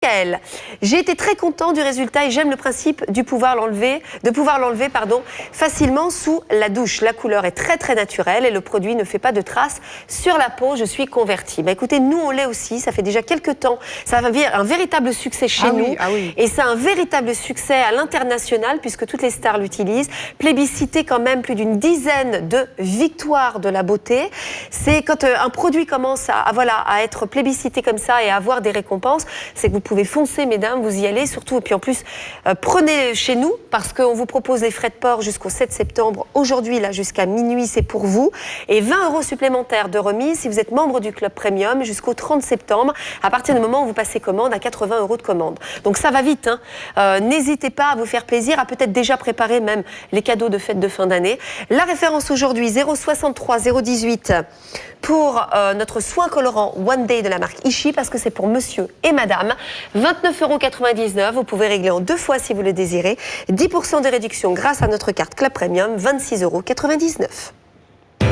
Michael, j'ai été très content du résultat et j'aime le principe de pouvoir l'enlever facilement sous la douche. La couleur est très naturelle et le produit ne fait pas de traces sur la peau. Je suis convertie. Bah, écoutez, nous on l'est aussi. Ça fait déjà quelques temps. Ça a un véritable succès chez nous. Et c'est un véritable succès à l'international puisque toutes les stars l'utilisent. Plébiscité quand même plus d'une dizaine de victoires de la beauté. C'est quand un produit commence à être plébiscité comme ça et à avoir des récompenses, c'est que vous pouvez foncer, mesdames, vous y allez, surtout. Et puis en plus, prenez chez nous, parce qu'on vous propose les frais de port jusqu'au 7 septembre. Aujourd'hui, là, jusqu'à minuit, c'est pour vous. Et 20 € supplémentaires de remise si vous êtes membre du Club Premium jusqu'au 30 septembre, à partir du moment où vous passez commande à 80 € de commande. Donc ça va vite, hein. N'hésitez pas à vous faire plaisir, à peut-être déjà préparer même les cadeaux de fête de fin d'année. La référence aujourd'hui, 063 018 pour notre soin colorant One Day de la marque Ishi, parce que c'est pour monsieur et madame. 29,99 €, vous pouvez régler en 2 fois si vous le désirez. 10% de réduction grâce à notre carte Club Premium, 26,99 €.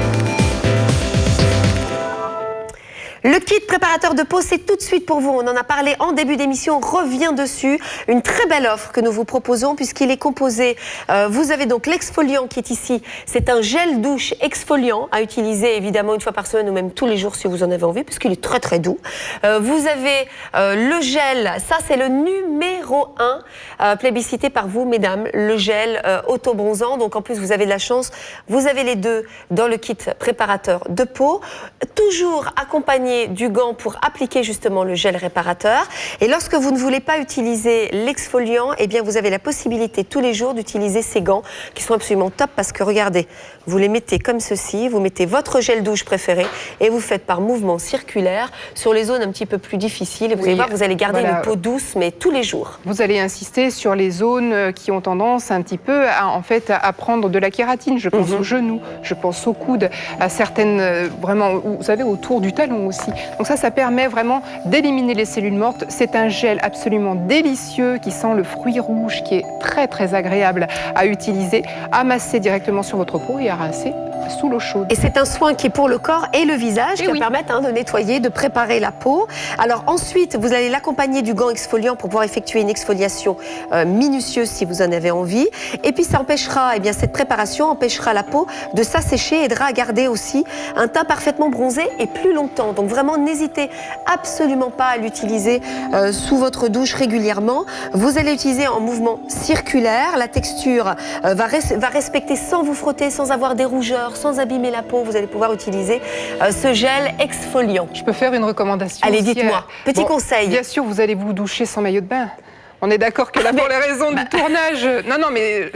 Le kit préparateur de peau, c'est tout de suite pour vous. On en a parlé en début d'émission, on revient dessus. Une très belle offre que nous vous proposons puisqu'il est composé. Vous avez donc l'exfoliant qui est ici. C'est un gel douche exfoliant à utiliser évidemment une fois par semaine ou même tous les jours si vous en avez envie puisqu'il est très doux. Vous avez le gel, ça c'est le numéro 1 plébiscité par vous mesdames, le gel auto-bronzant. Donc en plus vous avez de la chance, vous avez les deux dans le kit préparateur de peau. Toujours accompagné du gant pour appliquer justement le gel réparateur. Et lorsque vous ne voulez pas utiliser l'exfoliant, eh bien vous avez la possibilité tous les jours d'utiliser ces gants qui sont absolument top parce que regardez, vous les mettez comme ceci, vous mettez votre gel douche préféré et vous faites par mouvement circulaire sur les zones un petit peu plus difficiles. Et vous allez voir, vous allez garder une peau douce mais tous les jours. Vous allez insister sur les zones qui ont tendance un petit peu à prendre de la kératine. Je pense aux genoux, je pense aux coudes, à certaines vraiment, vous savez, autour du talon aussi. Donc ça permet vraiment d'éliminer les cellules mortes. C'est un gel absolument délicieux qui sent le fruit rouge, qui est très agréable à utiliser, à masser directement sur votre peau et à rincer sous l'eau chaude. Et c'est un soin qui est pour le corps et le visage, qui va permettre de nettoyer, de préparer la peau. Alors ensuite, vous allez l'accompagner du gant exfoliant pour pouvoir effectuer une exfoliation minutieuse si vous en avez envie. Et puis ça empêchera, cette préparation empêchera la peau de s'assécher, aidera à garder aussi un teint parfaitement bronzé et plus longtemps. Donc vraiment, n'hésitez absolument pas à l'utiliser sous votre douche régulièrement. Vous allez l'utiliser en mouvement circulaire. La texture va respecter sans vous frotter, sans avoir des rougeurs, sans abîmer la peau. Vous allez pouvoir utiliser ce gel exfoliant. Je peux faire une recommandation? Allez, dites-moi. Petit conseil. Bien sûr, vous allez vous doucher sans maillot de bain. On est d'accord que là, pour les raisons du tournage, non, mais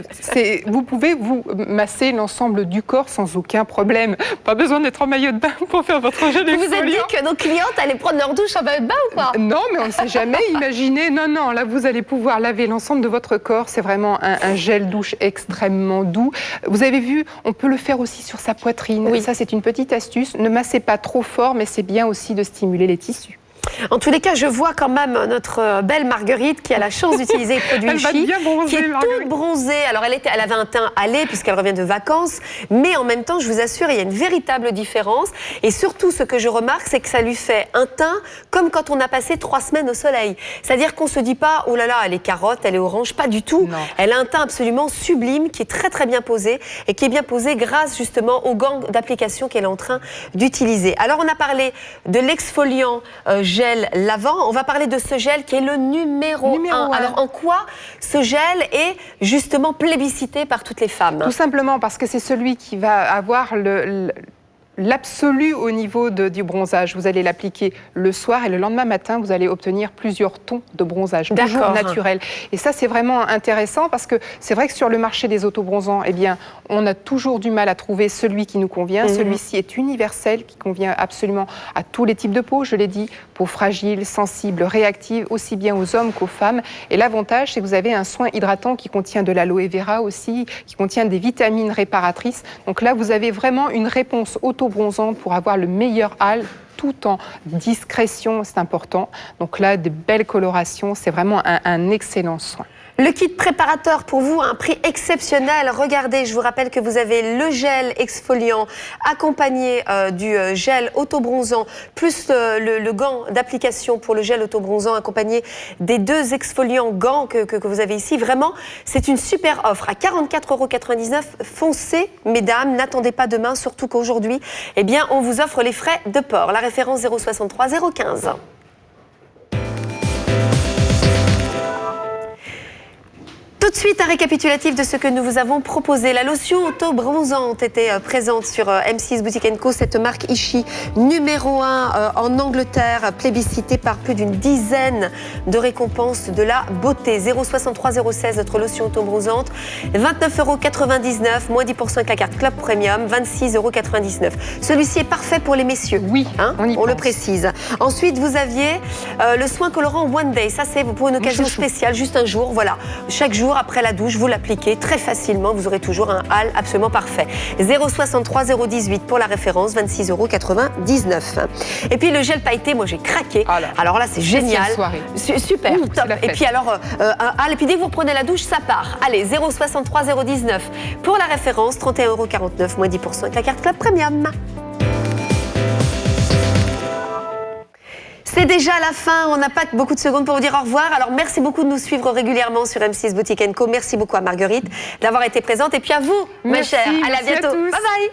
vous pouvez vous masser l'ensemble du corps sans aucun problème. Pas besoin d'être en maillot de bain pour faire votre gel exfoliant. Vous vous êtes dit que nos clientes allaient prendre leur douche en maillot de bain ou pas? Non, mais on ne sait jamais imaginer. Non, là, vous allez pouvoir laver l'ensemble de votre corps. C'est vraiment un gel douche extrêmement doux. Vous avez vu, on peut le faire aussi sur sa poitrine. Oui. Ça, c'est une petite astuce. Ne massez pas trop fort, mais c'est bien aussi de stimuler les tissus. En tous les cas, je vois quand même notre belle Marguerite qui a la chance d'utiliser les produits Ishi, qui est toute bronzée. Alors, elle avait un teint allé puisqu'elle revient de vacances, mais en même temps, je vous assure, il y a une véritable différence. Et surtout, ce que je remarque, c'est que ça lui fait un teint comme quand on a passé 3 semaines au soleil. C'est-à-dire qu'on se dit pas, oh là là, elle est carotte, elle est orange, pas du tout. Non. Elle a un teint absolument sublime, qui est très bien posé et qui est bien posé grâce justement au gant d'application qu'elle est en train d'utiliser. Alors, on a parlé de l'exfoliant gel lavant. On va parler de ce gel qui est le numéro 1. Alors, en quoi ce gel est justement plébiscité par toutes les femmes? Tout simplement parce que c'est celui qui va avoir l'absolu au niveau du bronzage. Vous allez l'appliquer le soir et le lendemain matin, vous allez obtenir plusieurs tons de bronzage, toujours naturel. Et ça, c'est vraiment intéressant parce que c'est vrai que sur le marché des autobronzants, eh bien, on a toujours du mal à trouver celui qui nous convient. Celui-ci est universel, qui convient absolument à tous les types de peau. Je l'ai dit, peau fragile, sensible, réactive, aussi bien aux hommes qu'aux femmes. Et l'avantage, c'est que vous avez un soin hydratant qui contient de l'aloe vera aussi, qui contient des vitamines réparatrices. Donc là, vous avez vraiment une réponse auto-bronzante pour avoir le meilleur hâle tout en discrétion, c'est important. Donc là, de belles colorations, c'est vraiment un excellent soin. Le kit préparateur pour vous à un prix exceptionnel. Regardez, je vous rappelle que vous avez le gel exfoliant accompagné du gel autobronzant plus le gant d'application pour le gel autobronzant accompagné des 2 exfoliants gants que vous avez ici. Vraiment, c'est une super offre à 44,99 €. Foncez, mesdames, n'attendez pas demain, surtout qu'aujourd'hui, eh bien, on vous offre les frais de port. La référence 063 015. Tout de suite, un récapitulatif de ce que nous vous avons proposé. La lotion auto-bronzante était présente sur M6 Boutique & Co. Cette marque Ishi, numéro 1 en Angleterre, plébiscitée par plus d'une dizaine de récompenses de la beauté. 063 016, notre lotion auto-bronzante. 29,99 €, moins 10% avec la carte Club Premium, 26,99 €. Celui-ci est parfait pour les messieurs. Oui, hein, on le précise. Ensuite, vous aviez le soin colorant One Day. Ça, c'est pour une occasion spéciale, juste un jour. Voilà, chaque jour, après la douche, vous l'appliquez très facilement, vous aurez toujours un hâle absolument parfait. 063 018 pour la référence, 26,99 €. Et puis le gel pailleté, moi j'ai craqué. Alors là, c'est génial. Super, top. Et puis alors, un hâle, et puis dès que vous reprenez la douche, ça part. Allez, 063 019 pour la référence, 31,49 €, moins 10% avec la carte Club Premium. C'est déjà la fin, on n'a pas beaucoup de secondes pour vous dire au revoir. Alors merci beaucoup de nous suivre régulièrement sur M6 Boutique & Co. Merci beaucoup à Marguerite d'avoir été présente. Et puis à vous, ma chère. Allez, à bientôt. Bye bye.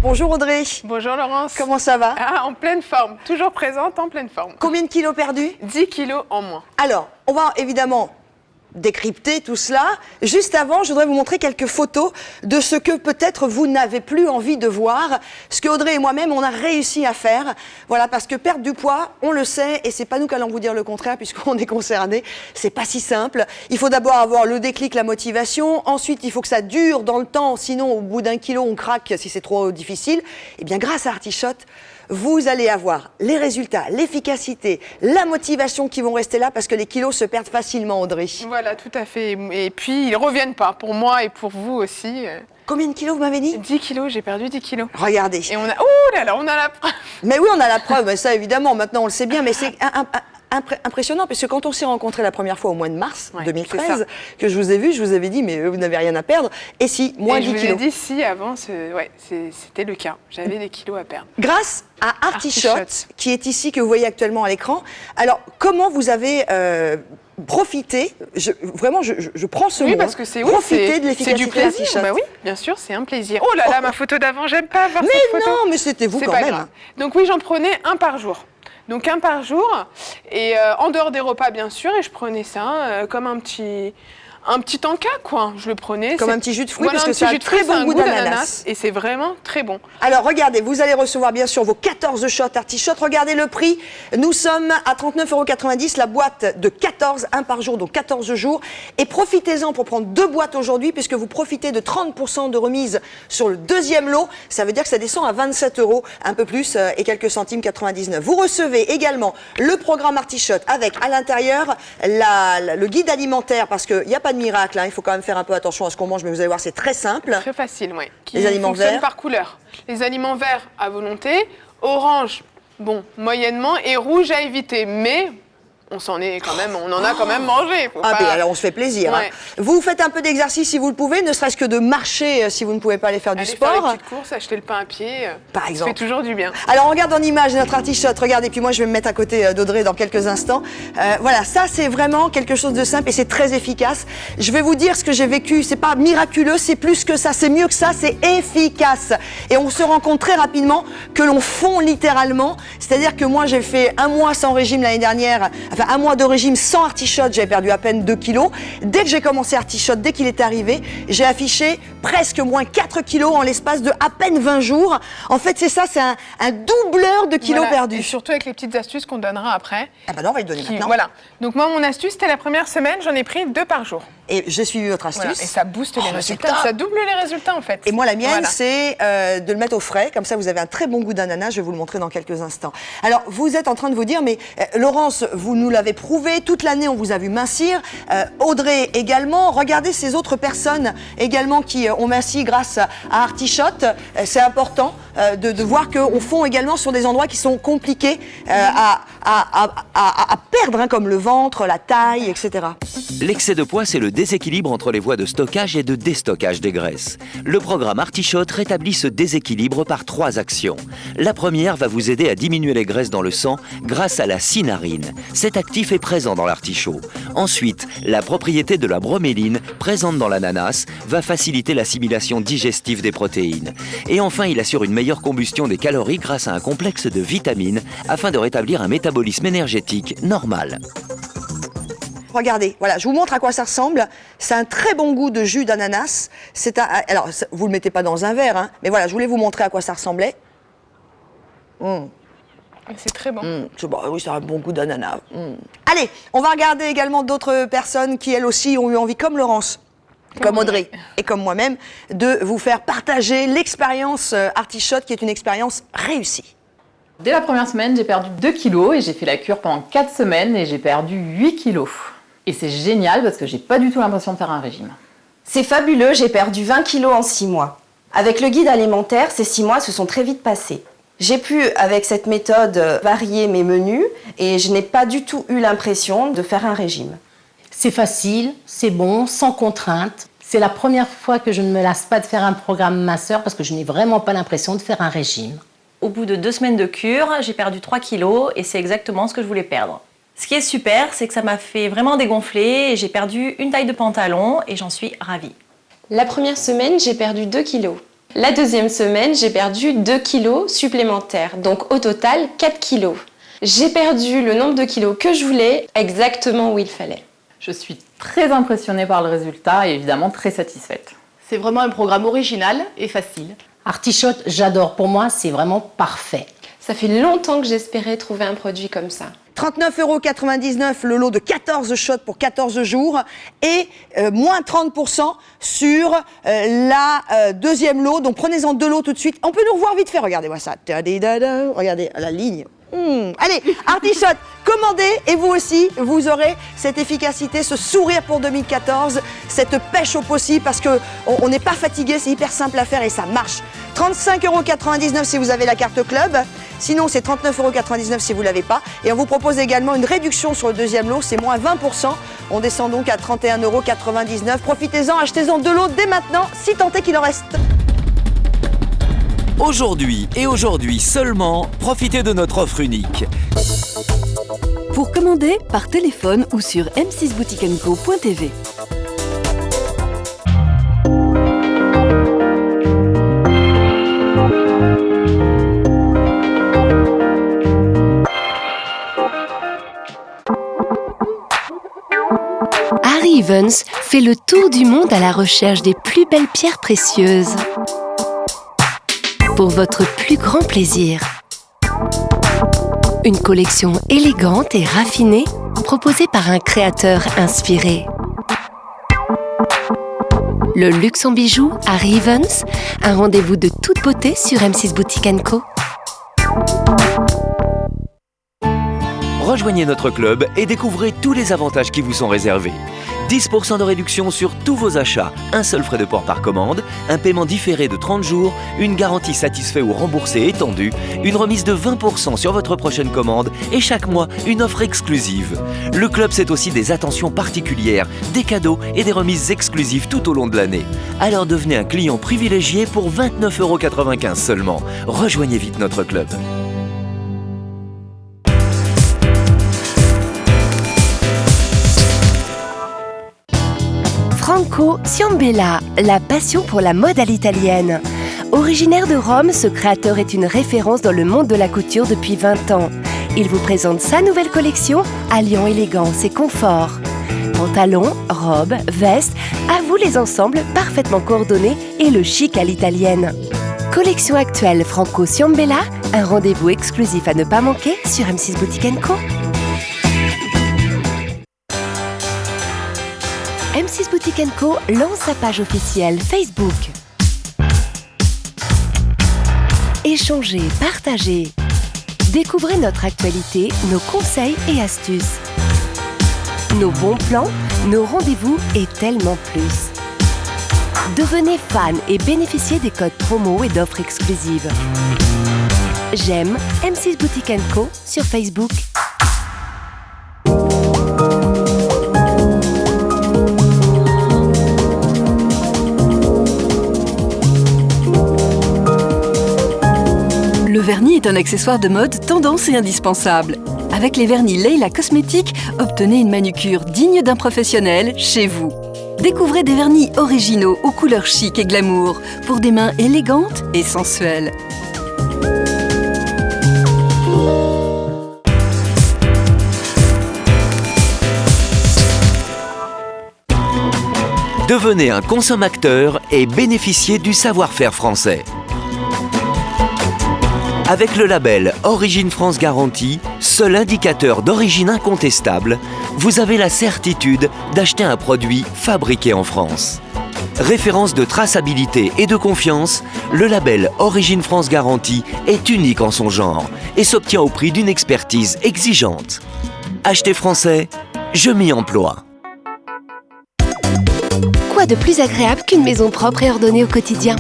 Bonjour Audrey. Bonjour Laurence. Comment ça va? En pleine forme, toujours présente, en pleine forme. Combien de kilos perdus? 10 kilos en moins. Alors, on va évidemment décrypter tout cela. Juste avant, je voudrais vous montrer quelques photos de ce que peut-être vous n'avez plus envie de voir, ce que Audrey et moi-même, on a réussi à faire. Voilà, parce que perdre du poids, on le sait, et c'est pas nous qui allons vous dire le contraire, puisqu'on est concernés. C'est pas si simple. Il faut d'abord avoir le déclic, la motivation. Ensuite, il faut que ça dure dans le temps, sinon au bout d'1 kilo, on craque si c'est trop difficile. Et bien, grâce à Artichotte, vous allez avoir les résultats, l'efficacité, la motivation qui vont rester là parce que les kilos se perdent facilement, Audrey. Voilà, tout à fait. Et puis, ils ne reviennent pas, pour moi et pour vous aussi. Combien de kilos vous m'avez dit? 10 kilos, j'ai perdu 10 kilos. Regardez. Et on a... Oh là là, on a la preuve. Mais oui, on a la preuve, ça évidemment, maintenant on le sait bien, mais c'est impressionnant, parce que quand on s'est rencontrés la première fois au mois de mars 2013, que je vous ai vu, je vous avais dit, mais vous n'avez rien à perdre. Et si, moins 10 kilos. Je vous ai dit, si, avant, c'était le cas. J'avais des kilos à perdre. Grâce à Artichotte, qui est ici, que vous voyez actuellement à l'écran. Alors, comment vous avez profité, vraiment, je prends ce mot, parce que c'est profiter de l'efficacité du plaisir. Bah oui, bien sûr, c'est un plaisir. Oh là là, ma photo d'avant, j'aime pas voir cette photo. Mais non, mais c'était vous quand même. Grave. Donc oui, j'en prenais un par jour. Donc un par jour, et en dehors des repas bien sûr, et je prenais ça comme un petit encas, quoi. Je le prenais. Comme un petit jus de fruits, voilà, parce que ça a un très bon goût d'ananas. Et c'est vraiment très bon. Alors regardez, vous allez recevoir bien sûr vos 14 shots Artichotte. Regardez le prix. Nous sommes à 39,90 €, la boîte de 14, un par jour, donc 14 jours. Et profitez-en pour prendre 2 boîtes aujourd'hui, puisque vous profitez de 30% de remise sur le deuxième lot. Ça veut dire que ça descend à 27 €, un peu plus, et quelques centimes, 99. Vous recevez également le programme Artichotte avec à l'intérieur le guide alimentaire, parce qu'il n'y a pas de miracle, hein, il faut quand même faire un peu attention à ce qu'on mange, mais vous allez voir, c'est très simple. Très facile, oui. Les aliments verts par couleur. Les aliments verts à volonté, orange, bon, moyennement, et rouge à éviter. Mais on en a quand même mangé. Alors on se fait plaisir. Ouais. Hein. Vous faites un peu d'exercice si vous le pouvez, ne serait-ce que de marcher si vous ne pouvez pas aller faire du sport. Faire des petites courses, acheter le pain à pied, par exemple. Ça fait toujours du bien. Alors on regarde en image notre Artichotte, regardez, puis moi je vais me mettre à côté d'Audrey dans quelques instants. Voilà, ça c'est vraiment quelque chose de simple et c'est très efficace. Je vais vous dire ce que j'ai vécu, c'est pas miraculeux, c'est plus que ça, c'est mieux que ça, c'est efficace. Et on se rend compte très rapidement que l'on fond littéralement, c'est-à-dire que moi j'ai fait 1 mois sans régime l'année dernière, enfin 1 mois de régime sans Artichotte, j'avais perdu à peine 2 kilos. Dès que j'ai commencé Artichotte, dès qu'il est arrivé, j'ai affiché presque moins 4 kilos en l'espace de à peine 20 jours. En fait, c'est ça, c'est un doubleur de kilos perdus. Et surtout avec les petites astuces qu'on donnera après. Ah bah non, on va le donner maintenant. Voilà. Donc moi, mon astuce, c'était la première semaine, j'en ai pris 2 par jour. Et j'ai suivi votre astuce. Voilà. Et ça booste les résultats, ça double les résultats en fait. Et moi, la mienne, c'est de le mettre au frais. Comme ça, vous avez un très bon goût d'ananas. Je vais vous le montrer dans quelques instants. Alors, vous êtes en train de vous dire, mais Laurence, vous nous l'avez prouvé. Toute l'année, on vous a vu mincir. Audrey également. Regardez ces autres personnes également qui ont minci grâce à Artichotte. C'est important de voir qu'on fond également sur des endroits qui sont compliqués à perdre, hein, comme le ventre, la taille, etc. L'excès de poids, c'est le déséquilibre entre les voies de stockage et de déstockage des graisses. Le programme Artichotte rétablit ce déséquilibre par 3 actions. La première va vous aider à diminuer les graisses dans le sang grâce à la cynarine. Cet actif est présent dans l'artichaut. Ensuite, la propriété de la broméline, présente dans l'ananas, va faciliter l'assimilation digestive des protéines. Et enfin, il assure une meilleure combustion des calories grâce à un complexe de vitamines afin de rétablir un métabolisme énergétique normal. Regardez, voilà, je vous montre à quoi ça ressemble. C'est un très bon goût de jus d'ananas. Alors, vous ne le mettez pas dans un verre, hein, mais voilà, je voulais vous montrer à quoi ça ressemblait. C'est très bon. Oui, c'est un bon goût d'ananas. Allez, on va regarder également d'autres personnes qui, elles aussi, ont eu envie, comme Laurence, comme Audrey et comme moi-même, de vous faire partager l'expérience Artichotte, qui est une expérience réussie. Dès la première semaine, j'ai perdu 2 kilos et j'ai fait la cure pendant 4 semaines et j'ai perdu 8 kilos. Et c'est génial parce que j'ai pas du tout l'impression de faire un régime. C'est fabuleux, j'ai perdu 20 kilos en 6 mois. Avec le guide alimentaire, ces 6 mois se sont très vite passés. J'ai pu, avec cette méthode, varier mes menus et je n'ai pas du tout eu l'impression de faire un régime. C'est facile, c'est bon, sans contrainte. C'est la première fois que je ne me lasse pas de faire un programme minceur parce que je n'ai vraiment pas l'impression de faire un régime. Au bout de 2 semaines de cure, j'ai perdu 3 kilos et c'est exactement ce que je voulais perdre. Ce qui est super, c'est que ça m'a fait vraiment dégonfler et j'ai perdu une taille de pantalon et j'en suis ravie. La première semaine, j'ai perdu 2 kilos. La deuxième semaine, j'ai perdu 2 kilos supplémentaires, donc au total 4 kilos. J'ai perdu le nombre de kilos que je voulais, exactement où il fallait. Je suis très impressionnée par le résultat et évidemment très satisfaite. C'est vraiment un programme original et facile. Artichotte, j'adore. Pour moi, c'est vraiment parfait. Ça fait longtemps que j'espérais trouver un produit comme ça. 39,99 € le lot de 14 shots pour 14 jours et moins 30% sur la deuxième lot. Donc prenez-en 2 lots tout de suite. On peut nous revoir vite fait, regardez-moi ça. Regardez la ligne. Allez, Artichotte, commandez et vous aussi, vous aurez cette efficacité, ce sourire pour 2014, cette pêche au possible parce qu'on n'est pas fatigué, c'est hyper simple à faire et ça marche. 35,99 € si vous avez la carte club, sinon c'est 39,99 € si vous ne l'avez pas. Et on vous propose également une réduction sur le deuxième lot, c'est moins 20%. On descend donc à 31,99 €. Profitez-en, achetez-en 2 lots dès maintenant, si tant est qu'il en reste. Aujourd'hui et aujourd'hui seulement, profitez de notre offre unique. Pour commander par téléphone ou sur m6boutiquenco.tv. Harry Evans fait le tour du monde à la recherche des plus belles pierres précieuses. Pour votre plus grand plaisir. Une collection élégante et raffinée proposée par un créateur inspiré. Le luxe en bijoux Harry Evans, un rendez-vous de toute beauté sur M6 Boutique & Co. Rejoignez notre club et découvrez tous les avantages qui vous sont réservés. 10% de réduction sur tous vos achats, un seul frais de port par commande, un paiement différé de 30 jours, une garantie satisfait ou remboursée étendue, une remise de 20% sur votre prochaine commande et chaque mois, une offre exclusive. Le club, c'est aussi des attentions particulières, des cadeaux et des remises exclusives tout au long de l'année. Alors devenez un client privilégié pour 29,95 € seulement. Rejoignez vite notre club. Franco Ciambella, la passion pour la mode à l'italienne. Originaire de Rome, ce créateur est une référence dans le monde de la couture depuis 20 ans. Il vous présente sa nouvelle collection, alliant élégance et confort. Pantalons, robes, vestes, à vous les ensembles parfaitement coordonnés et le chic à l'italienne. Collection actuelle Franco Ciambella, un rendez-vous exclusif à ne pas manquer sur M6 Boutique & Co. M6 Boutique & Co lance sa page officielle Facebook. Échangez, partagez. Découvrez notre actualité, nos conseils et astuces. Nos bons plans, nos rendez-vous et tellement plus. Devenez fan et bénéficiez des codes promo et d'offres exclusives. J'aime M6 Boutique & Co sur Facebook. Le vernis est un accessoire de mode tendance et indispensable. Avec les vernis Leila Cosmétiques, obtenez une manucure digne d'un professionnel chez vous. Découvrez des vernis originaux aux couleurs chic et glamour pour des mains élégantes et sensuelles. Devenez un consommateur et bénéficiez du savoir-faire français. Avec le label Origine France Garantie, seul indicateur d'origine incontestable, vous avez la certitude d'acheter un produit fabriqué en France. Référence de traçabilité et de confiance, le label Origine France Garantie est unique en son genre et s'obtient au prix d'une expertise exigeante. Acheter français, je m'y emploie. Quoi de plus agréable qu'une maison propre et ordonnée au quotidien ?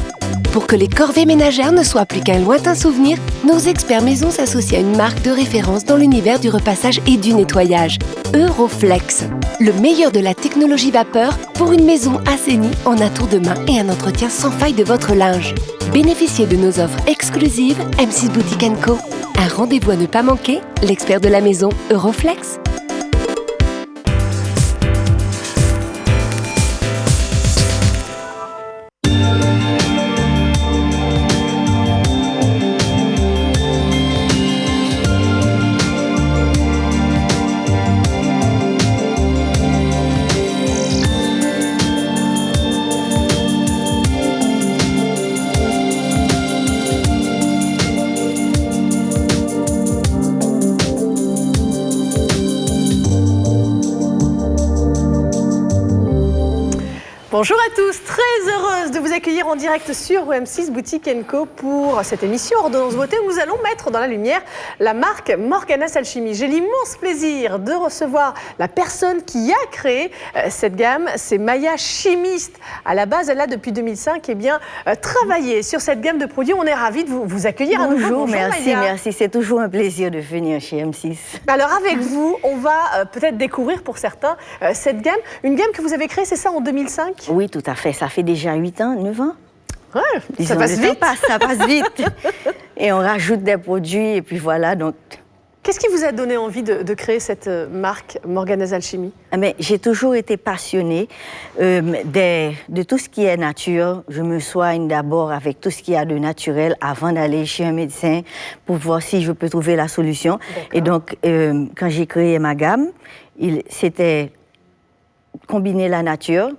Pour que les corvées ménagères ne soient plus qu'un lointain souvenir, nos experts maison s'associent à une marque de référence dans l'univers du repassage et du nettoyage. Euroflex, le meilleur de la technologie vapeur pour une maison assainie en un tour de main et un entretien sans faille de votre linge. Bénéficiez de nos offres exclusives M6 Boutique & Co. Un rendez-vous à ne pas manquer, l'expert de la maison Euroflex. Bonjour à tous, très heureuse de vous accueillir en direct sur M6 Boutique & Co pour cette émission Ordonnance Beauté où nous allons mettre dans la lumière la marque Morganas Alchimie. J'ai l'immense plaisir de recevoir la personne qui a créé cette gamme, c'est Maya, chimiste. À la base, elle a depuis 2005 travaillé sur cette gamme de produits. On est ravis de vous accueillir à nouveau. Bonjour, merci, c'est toujours un plaisir de venir chez M6. Alors avec vous, on va peut-être découvrir pour certains cette gamme, une gamme que vous avez créée, c'est ça, en 2005 ? Oui, tout à fait. Ça fait déjà 8 ans, 9 ans. Ouais, disons, ça passe vite. Ça passe vite. Et on rajoute des produits et puis voilà. Donc. Qu'est-ce qui vous a donné envie de créer cette marque Morganas Alchimie ? J'ai toujours été passionnée de tout ce qui est nature. Je me soigne d'abord avec tout ce qu'il y a de naturel avant d'aller chez un médecin pour voir si je peux trouver la solution. Et donc, quand j'ai créé ma gamme, c'était combiner la nature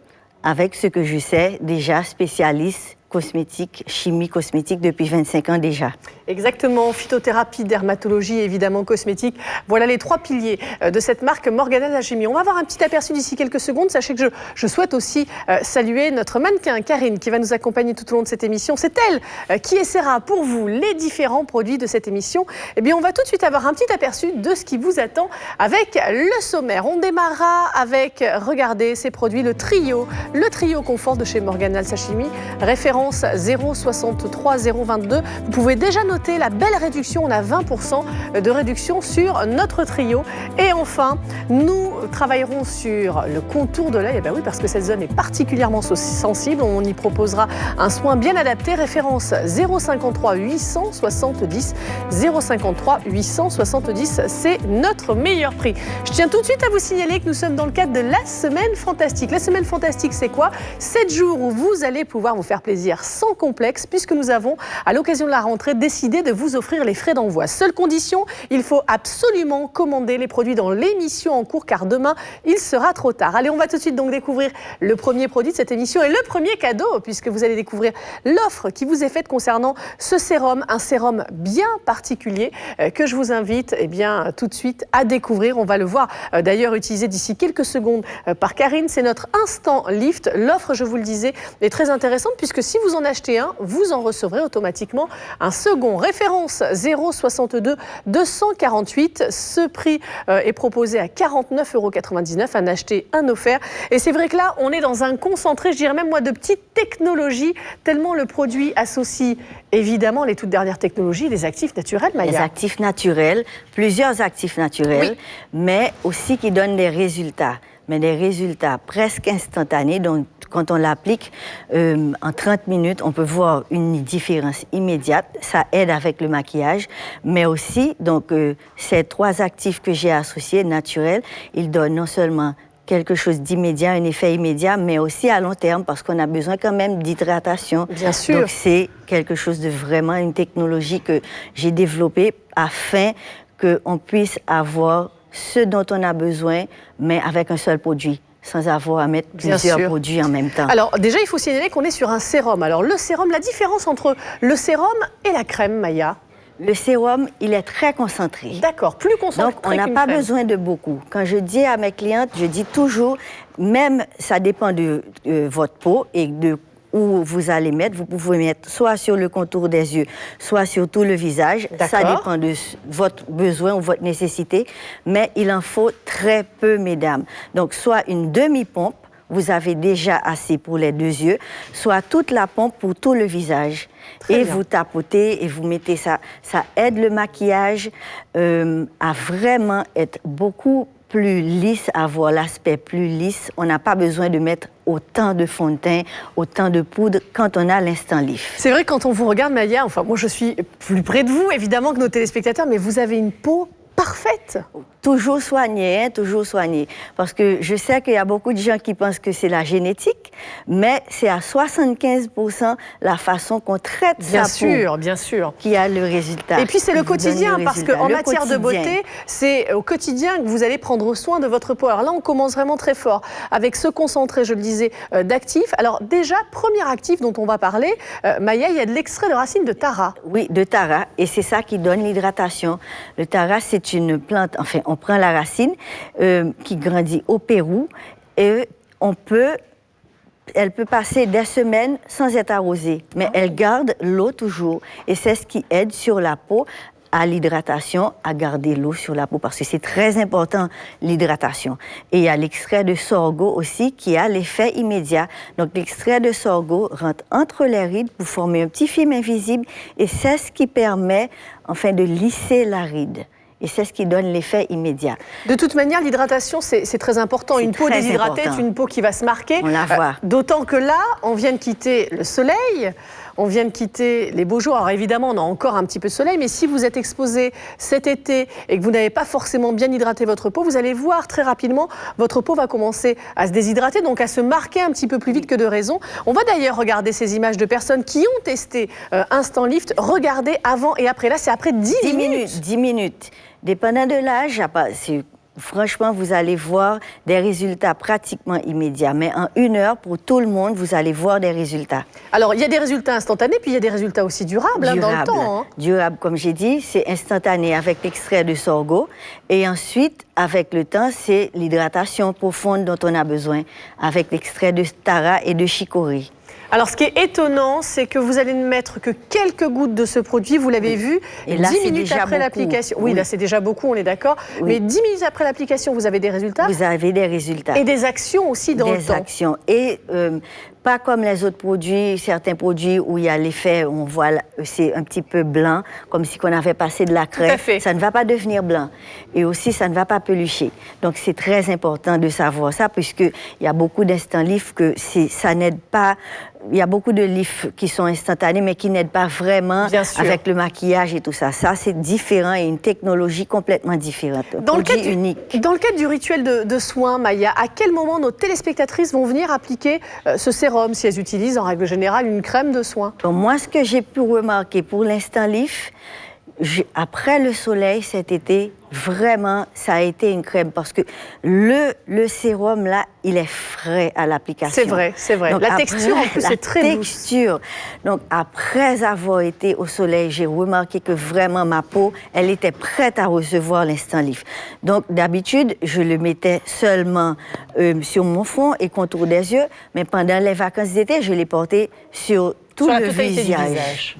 avec ce que je sais déjà, spécialiste cosmétique, chimie cosmétique depuis 25 ans déjà. Exactement, phytothérapie, dermatologie, évidemment cosmétique. Voilà les 3 piliers de cette marque Morganas Alchimie. On va avoir un petit aperçu d'ici quelques secondes. Sachez que je souhaite aussi saluer notre mannequin Karine qui va nous accompagner tout au long de cette émission. C'est elle qui essaiera pour vous les différents produits de cette émission. Eh bien, on va tout de suite avoir un petit aperçu de ce qui vous attend avec le sommaire. On démarrera avec, regardez, ces produits, le trio confort de chez Morganas Alchimie, référence 063 022. Vous pouvez déjà noter la belle réduction, on a 20% de réduction sur notre trio. Et enfin, nous travaillerons sur le contour de l'œil. Eh bien oui, parce que cette zone est particulièrement sensible. On y proposera un soin bien adapté, référence 053 870 053 870. C'est notre meilleur prix. Je tiens tout de suite à vous signaler que nous sommes dans le cadre de la Semaine Fantastique. La Semaine Fantastique, c'est quoi ? 7 jours où vous allez pouvoir vous faire plaisir plaisir sans complexe puisque nous avons, à l'occasion de la rentrée, décidé de vous offrir les frais d'envoi. Seule condition, il faut absolument commander les produits dans l'émission en cours car demain, il sera trop tard. Allez, on va tout de suite donc découvrir le premier produit de cette émission et le premier cadeau puisque vous allez découvrir l'offre qui vous est faite concernant ce sérum, un sérum bien particulier que je vous invite tout de suite à découvrir. On va le voir d'ailleurs utilisé d'ici quelques secondes par Karine. C'est notre Instant Lift. L'offre, je vous le disais, est très intéressante puisque si vous en achetez un, vous en recevrez automatiquement un second. Référence 062 248. Ce prix est proposé à 49,99 €. Un acheté, un offert. Et c'est vrai que là, on est dans un concentré, je dirais même moi, de petites technologies, tellement le produit associe évidemment les toutes dernières technologies, les actifs naturels, Maya. Les actifs naturels, plusieurs actifs naturels, oui, mais aussi qui donnent des résultats. Mais des résultats presque instantanés. Donc, quand on l'applique en 30 minutes, on peut voir une différence immédiate. Ça aide avec le maquillage. Mais aussi, donc, ces 3 actifs que j'ai associés, naturels, ils donnent non seulement quelque chose d'immédiat, un effet immédiat, mais aussi à long terme, parce qu'on a besoin quand même d'hydratation. Bien sûr. Donc, c'est quelque chose de vraiment, une technologie que j'ai développée afin qu'on puisse avoir ce dont on a besoin, mais avec un seul produit, sans avoir à mettre plusieurs produits en même temps. Alors déjà, il faut signaler qu'on est sur un sérum. Alors le sérum, la différence entre le sérum et la crème, Maya? Le sérum, il est très concentré. D'accord, plus concentré. Donc, on n'a pas besoin de beaucoup. Quand je dis à mes clientes, je dis toujours, même ça dépend de votre peau et de où vous allez mettre. Vous pouvez mettre soit sur le contour des yeux, soit sur tout le visage. Ça dépend de votre besoin ou votre nécessité. Mais il en faut très peu, mesdames. Donc, soit une demi-pompe, vous avez déjà assez pour les 2 yeux, soit toute la pompe pour tout le visage. Très bien. Vous tapotez et vous mettez ça. Ça aide le maquillage à vraiment être beaucoup plus lisse, avoir l'aspect plus lisse. On n'a pas besoin de mettre autant de fond de teint, autant de poudre quand on a l'Instant Lift. C'est vrai, quand on vous regarde, Maya, enfin moi je suis plus près de vous évidemment que nos téléspectateurs, mais vous avez une peau parfaite. Toujours soignée, hein, toujours soignée. Parce que je sais qu'il y a beaucoup de gens qui pensent que c'est la génétique, mais c'est à 75% la façon qu'on traite sa peau. Bien sûr. Qui a le résultat. Et puis c'est le quotidien, parce qu'en matière de beauté, c'est au quotidien que vous allez prendre soin de votre peau. Alors là, on commence vraiment très fort avec ce concentré, je le disais, d'actifs. Alors déjà, premier actif dont on va parler, Maya, il y a de l'extrait de racine de Tara. Oui, de Tara, et c'est ça qui donne l'hydratation. Le Tara, c'est une plante, enfin, on prend la racine qui grandit au Pérou et elle peut passer des semaines sans être arrosée, mais elle garde l'eau toujours. Et c'est ce qui aide sur la peau à l'hydratation, à garder l'eau sur la peau, parce que c'est très important, l'hydratation. Et il y a l'extrait de sorgho aussi qui a l'effet immédiat. Donc, l'extrait de sorgho rentre entre les rides pour former un petit film invisible et c'est ce qui permet, enfin, de lisser la ride. Et c'est ce qui donne l'effet immédiat. De toute manière, l'hydratation, c'est très important. Une peau déshydratée est une peau qui va se marquer. On la voit. D'autant que là, on vient de quitter le soleil, on vient de quitter les beaux jours. Alors évidemment, on a encore un petit peu de soleil, mais si vous êtes exposé cet été et que vous n'avez pas forcément bien hydraté votre peau, vous allez voir très rapidement, votre peau va commencer à se déshydrater, donc à se marquer un petit peu plus vite que de raison. On va d'ailleurs regarder ces images de personnes qui ont testé Instant Lift. Regardez avant et après. Là, c'est après 10 minutes. 10 minutes. Dépendant de l'âge, franchement, vous allez voir des résultats pratiquement immédiats. Mais en 1 heure, pour tout le monde, vous allez voir des résultats. Alors, il y a des résultats instantanés, puis il y a des résultats aussi durables dans le temps. Hein. Durable, comme j'ai dit, c'est instantané avec l'extrait de sorgho. Et ensuite, avec le temps, c'est l'hydratation profonde dont on a besoin, avec l'extrait de Tara et de chicorée. Alors, ce qui est étonnant, c'est que vous allez ne mettre que quelques gouttes de ce produit, vous l'avez vu, et là, 10 minutes après l'application. Oui, là, c'est déjà beaucoup, on est d'accord. Oui. Mais 10 minutes après l'application, vous avez des résultats? Vous avez des résultats. Et des actions aussi dans le temps. Des actions. Et pas comme les autres produits, certains produits où il y a l'effet, on voit, c'est un petit peu blanc, comme si on avait passé de la crème. Tout à fait. Ça ne va pas devenir blanc. Et aussi, ça ne va pas pelucher. Donc, c'est très important de savoir ça, puisqu'il y a beaucoup d'Instant Lift que ça n'aide pas il y a beaucoup de lifts qui sont instantanés, mais qui n'aident pas vraiment avec le maquillage et tout ça. Ça, c'est différent et une technologie complètement différente. Dans le cadre du rituel de soins, Maya, à quel moment nos téléspectatrices vont venir appliquer ce sérum, si elles utilisent en règle générale une crème de soins? Donc, moi, ce que j'ai pu remarquer pour l'instant lift, après le soleil cet été, vraiment, ça a été une crème parce que le sérum, là, il est frais à l'application. C'est vrai, c'est vrai. Donc, la texture, en plus, c'est très douce. Donc, après avoir été au soleil, j'ai remarqué que vraiment, ma peau, elle était prête à recevoir l'Instant Lift. Donc, d'habitude, je le mettais seulement sur mon front et contour des yeux, mais pendant les vacances d'été, je l'ai porté sur tout le visage.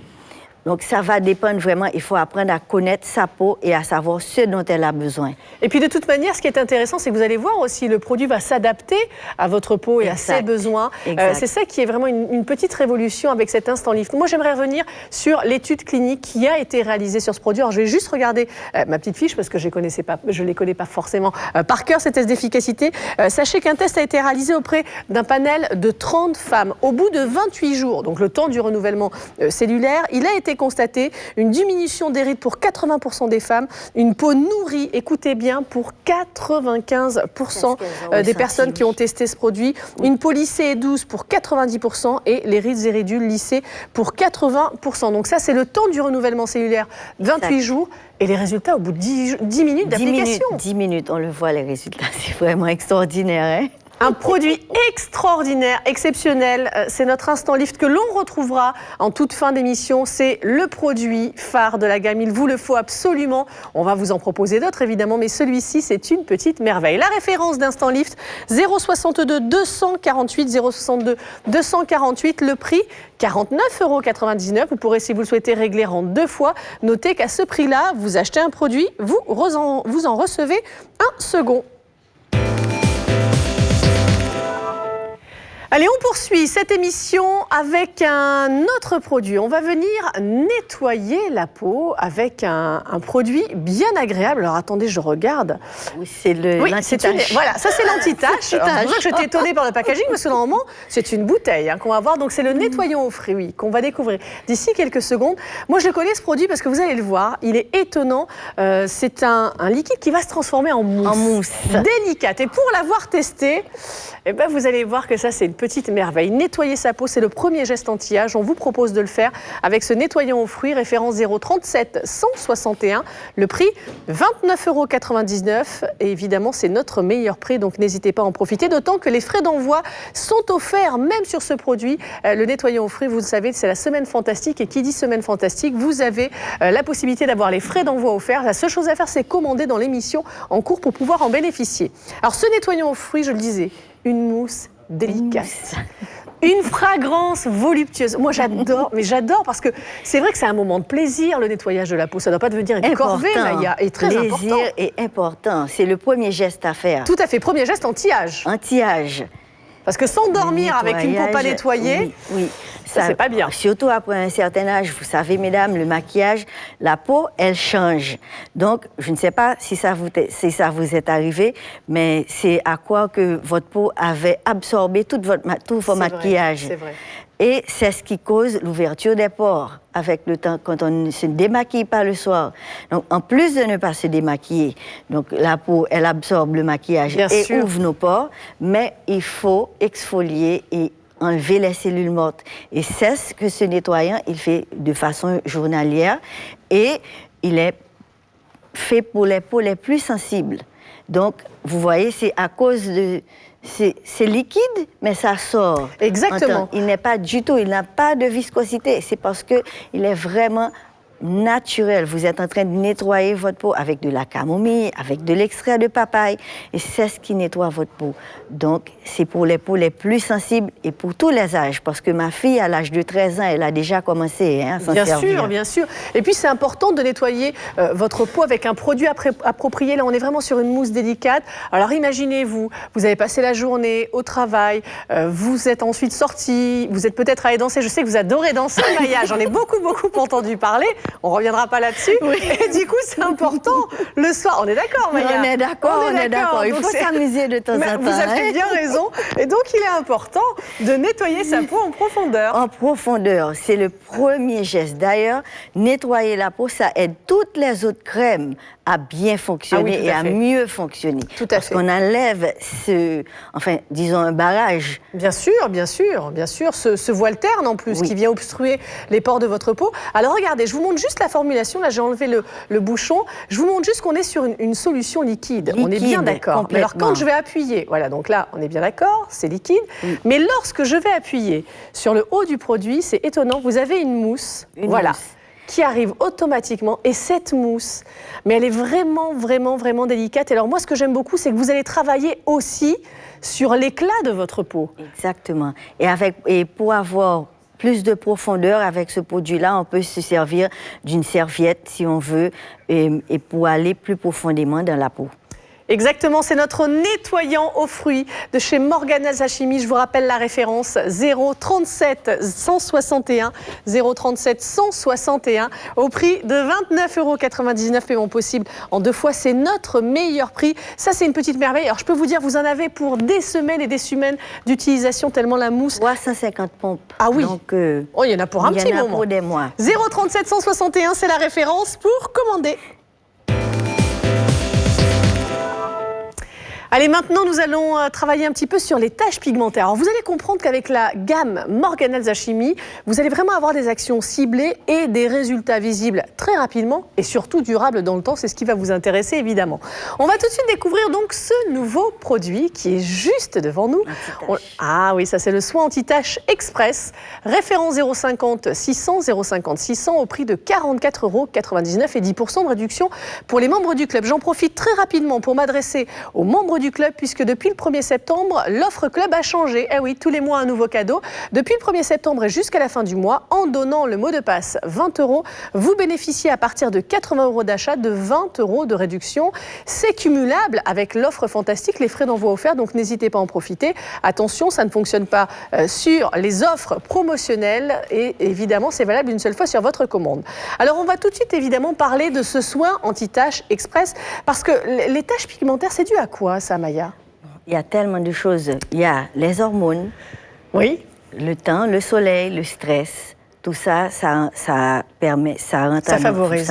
Donc, ça va dépendre vraiment. Il faut apprendre à connaître sa peau et à savoir ce dont elle a besoin. Et puis, de toute manière, ce qui est intéressant, c'est que vous allez voir aussi, le produit va s'adapter à votre peau et à ses besoins. C'est ça qui est vraiment une petite révolution avec cet Instant Lift. Moi, j'aimerais revenir sur l'étude clinique qui a été réalisée sur ce produit. Alors, je vais juste regarder ma petite fiche parce que je ne les connais pas forcément par cœur, ces tests d'efficacité. Sachez qu'un test a été réalisé auprès d'un panel de 30 femmes. Au bout de 28 jours, donc le temps du renouvellement cellulaire, il a été constaté une diminution des rides pour 80% des femmes, une peau nourrie, écoutez bien, pour 95% des personnes qui ont testé ce produit, une peau lissée et douce pour 90% et les rides et ridules lissées pour 80%. Donc ça, c'est le temps du renouvellement cellulaire, 28 jours. Et les résultats au bout de 10 minutes d'application. 10 minutes, on le voit, les résultats. C'est vraiment extraordinaire, hein? Un produit extraordinaire, exceptionnel. C'est notre Instant Lift que l'on retrouvera en toute fin d'émission. C'est le produit phare de la gamme. Il vous le faut absolument. On va vous en proposer d'autres, évidemment, mais celui-ci, c'est une petite merveille. La référence d'Instant Lift, 062 248 062 248. Le prix, 49,99 €. Vous pourrez, si vous le souhaitez, régler en 2 fois. Notez qu'à ce prix-là, vous achetez un produit, vous en recevez un second. Allez, on poursuit cette émission avec un autre produit. On va venir nettoyer la peau avec un produit bien agréable. Alors attendez, je regarde. Oui, c'est l'anti-tache. Voilà, ça c'est l'anti-tache. C'est pour ça que j'étais étonnée par le packaging parce que normalement c'est une bouteille qu'on va voir. Donc c'est le nettoyant aux fruits qu'on va découvrir d'ici quelques secondes. Moi je connais ce produit parce que vous allez le voir, il est étonnant. C'est un liquide qui va se transformer en mousse. En mousse. Délicate. Et pour l'avoir testé, vous allez voir que ça c'est une petite merveille. Nettoyer sa peau, c'est le premier geste anti-âge. On vous propose de le faire avec ce nettoyant aux fruits, référence 037 161. Le prix, 29,99 €. Et évidemment, c'est notre meilleur prix, donc n'hésitez pas à en profiter. D'autant que les frais d'envoi sont offerts même sur ce produit. Le nettoyant aux fruits, vous le savez, c'est la semaine fantastique. Et qui dit semaine fantastique, vous avez la possibilité d'avoir les frais d'envoi offerts. La seule chose à faire, c'est commander dans l'émission en cours pour pouvoir en bénéficier. Alors, ce nettoyant aux fruits, je le disais, une mousse délicate. Une fragrance voluptueuse. Moi, j'adore, mais j'adore parce que c'est vrai que c'est un moment de plaisir, le nettoyage de la peau. Ça ne doit pas devenir une corvée, Maya, et très important. Plaisir est important. C'est le premier geste à faire. Tout à fait. Premier geste anti-âge. Anti-âge. Parce que s'endormir avec une peau pas nettoyée, oui. Ça, c'est pas bien. Surtout après un certain âge, vous savez, mesdames, le maquillage, la peau, elle change. Donc, je ne sais pas si ça vous est arrivé, mais c'est à quoi que votre peau avait absorbé tout vos maquillages. C'est vrai. Et c'est ce qui cause l'ouverture des pores avec le temps, quand on ne se démaquille pas le soir. Donc, en plus de ne pas se démaquiller, donc la peau, elle absorbe le maquillage et ouvre nos pores, mais il faut exfolier et enlever les cellules mortes. Et c'est ce que ce nettoyant, il fait de façon journalière et il est fait pour les peaux les plus sensibles. Donc, vous voyez, c'est à cause de... C'est liquide, mais ça sort. Exactement. Il n'est pas du tout, il n'a pas de viscosité. C'est parce qu'il est vraiment naturel. Vous êtes en train de nettoyer votre peau avec de la camomille, avec de l'extrait de papaye, et c'est ce qui nettoie votre peau. Donc, c'est pour les peaux les plus sensibles et pour tous les âges, parce que ma fille, à l'âge de 13 ans, elle a déjà commencé à s'en servir. Bien sûr, bien sûr. Et puis, c'est important de nettoyer votre peau avec un produit approprié. Là, on est vraiment sur une mousse délicate. Alors, imaginez-vous, vous avez passé la journée au travail, vous êtes ensuite sorti, vous êtes peut-être allé danser. Je sais que vous adorez danser, Maya, j'en ai beaucoup entendu parler. On ne reviendra pas là-dessus. Oui. Et du coup, c'est important le soir. On est d'accord, Maya? On est d'accord. Il faut s'amuser de temps en temps. Vous avez bien raison. Et donc, il est important de nettoyer sa peau en profondeur. En profondeur, c'est le premier geste. D'ailleurs, nettoyer la peau, ça aide toutes les autres crèmes à bien fonctionner et à mieux fonctionner. Tout à fait. Parce qu'on enlève disons un barrage. Bien sûr. Ce voile terne en plus qui vient obstruer les pores de votre peau. Alors regardez, je vous montre juste la formulation. Là, j'ai enlevé le bouchon. Je vous montre juste qu'on est sur une solution liquide. On est bien d'accord. Alors quand je vais appuyer, voilà, donc là, on est bien d'accord, c'est liquide. Oui. Mais lorsque je vais appuyer sur le haut du produit, c'est étonnant, vous avez une mousse. Mousse qui arrive automatiquement. Et cette mousse, mais elle est vraiment délicate. Et alors moi, ce que j'aime beaucoup, c'est que vous allez travailler aussi sur l'éclat de votre peau. Exactement. Et pour avoir plus de profondeur avec ce produit-là, on peut se servir d'une serviette, si on veut, et pour aller plus profondément dans la peau. Exactement, c'est notre nettoyant aux fruits de chez Morganell's Alchimie. Je vous rappelle la référence 037 161 037 161 au prix de 29,99 €, paiement possible en 2 fois. C'est notre meilleur prix. Ça, c'est une petite merveille. Alors, je peux vous dire, vous en avez pour des semaines et des semaines d'utilisation tellement la mousse. 350 pompes. Ah oui. Donc, il y en a pour un petit moment. Il y en a pour des mois. 037 161, c'est la référence pour commander. Allez, maintenant, nous allons travailler un petit peu sur les taches pigmentaires. Alors, vous allez comprendre qu'avec la gamme Morganell's Alchimie, vous allez vraiment avoir des actions ciblées et des résultats visibles très rapidement et surtout durables dans le temps. C'est ce qui va vous intéresser, évidemment. On va tout de suite découvrir donc ce nouveau produit qui est juste devant nous. Ah oui, ça c'est le soin anti-tache express. Référence 050 600 050 600 au prix de 44,99 € et 10% de réduction pour les membres du club. J'en profite très rapidement pour m'adresser aux membres du club, puisque depuis le 1er septembre, l'offre club a changé. Eh oui, tous les mois, un nouveau cadeau. Depuis le 1er septembre et jusqu'à la fin du mois, en donnant le mot de passe 20 €, vous bénéficiez à partir de 80 € d'achat de 20 € de réduction. C'est cumulable avec l'offre fantastique, les frais d'envoi offerts, donc n'hésitez pas à en profiter. Attention, ça ne fonctionne pas sur les offres promotionnelles et évidemment, c'est valable une seule fois sur votre commande. Alors, on va tout de suite évidemment parler de ce soin anti-taches express, parce que les taches pigmentaires, c'est dû à quoi ça, Maya? Il y a tellement de choses. Il y a les hormones, le temps, le soleil, le stress. Tout ça, ça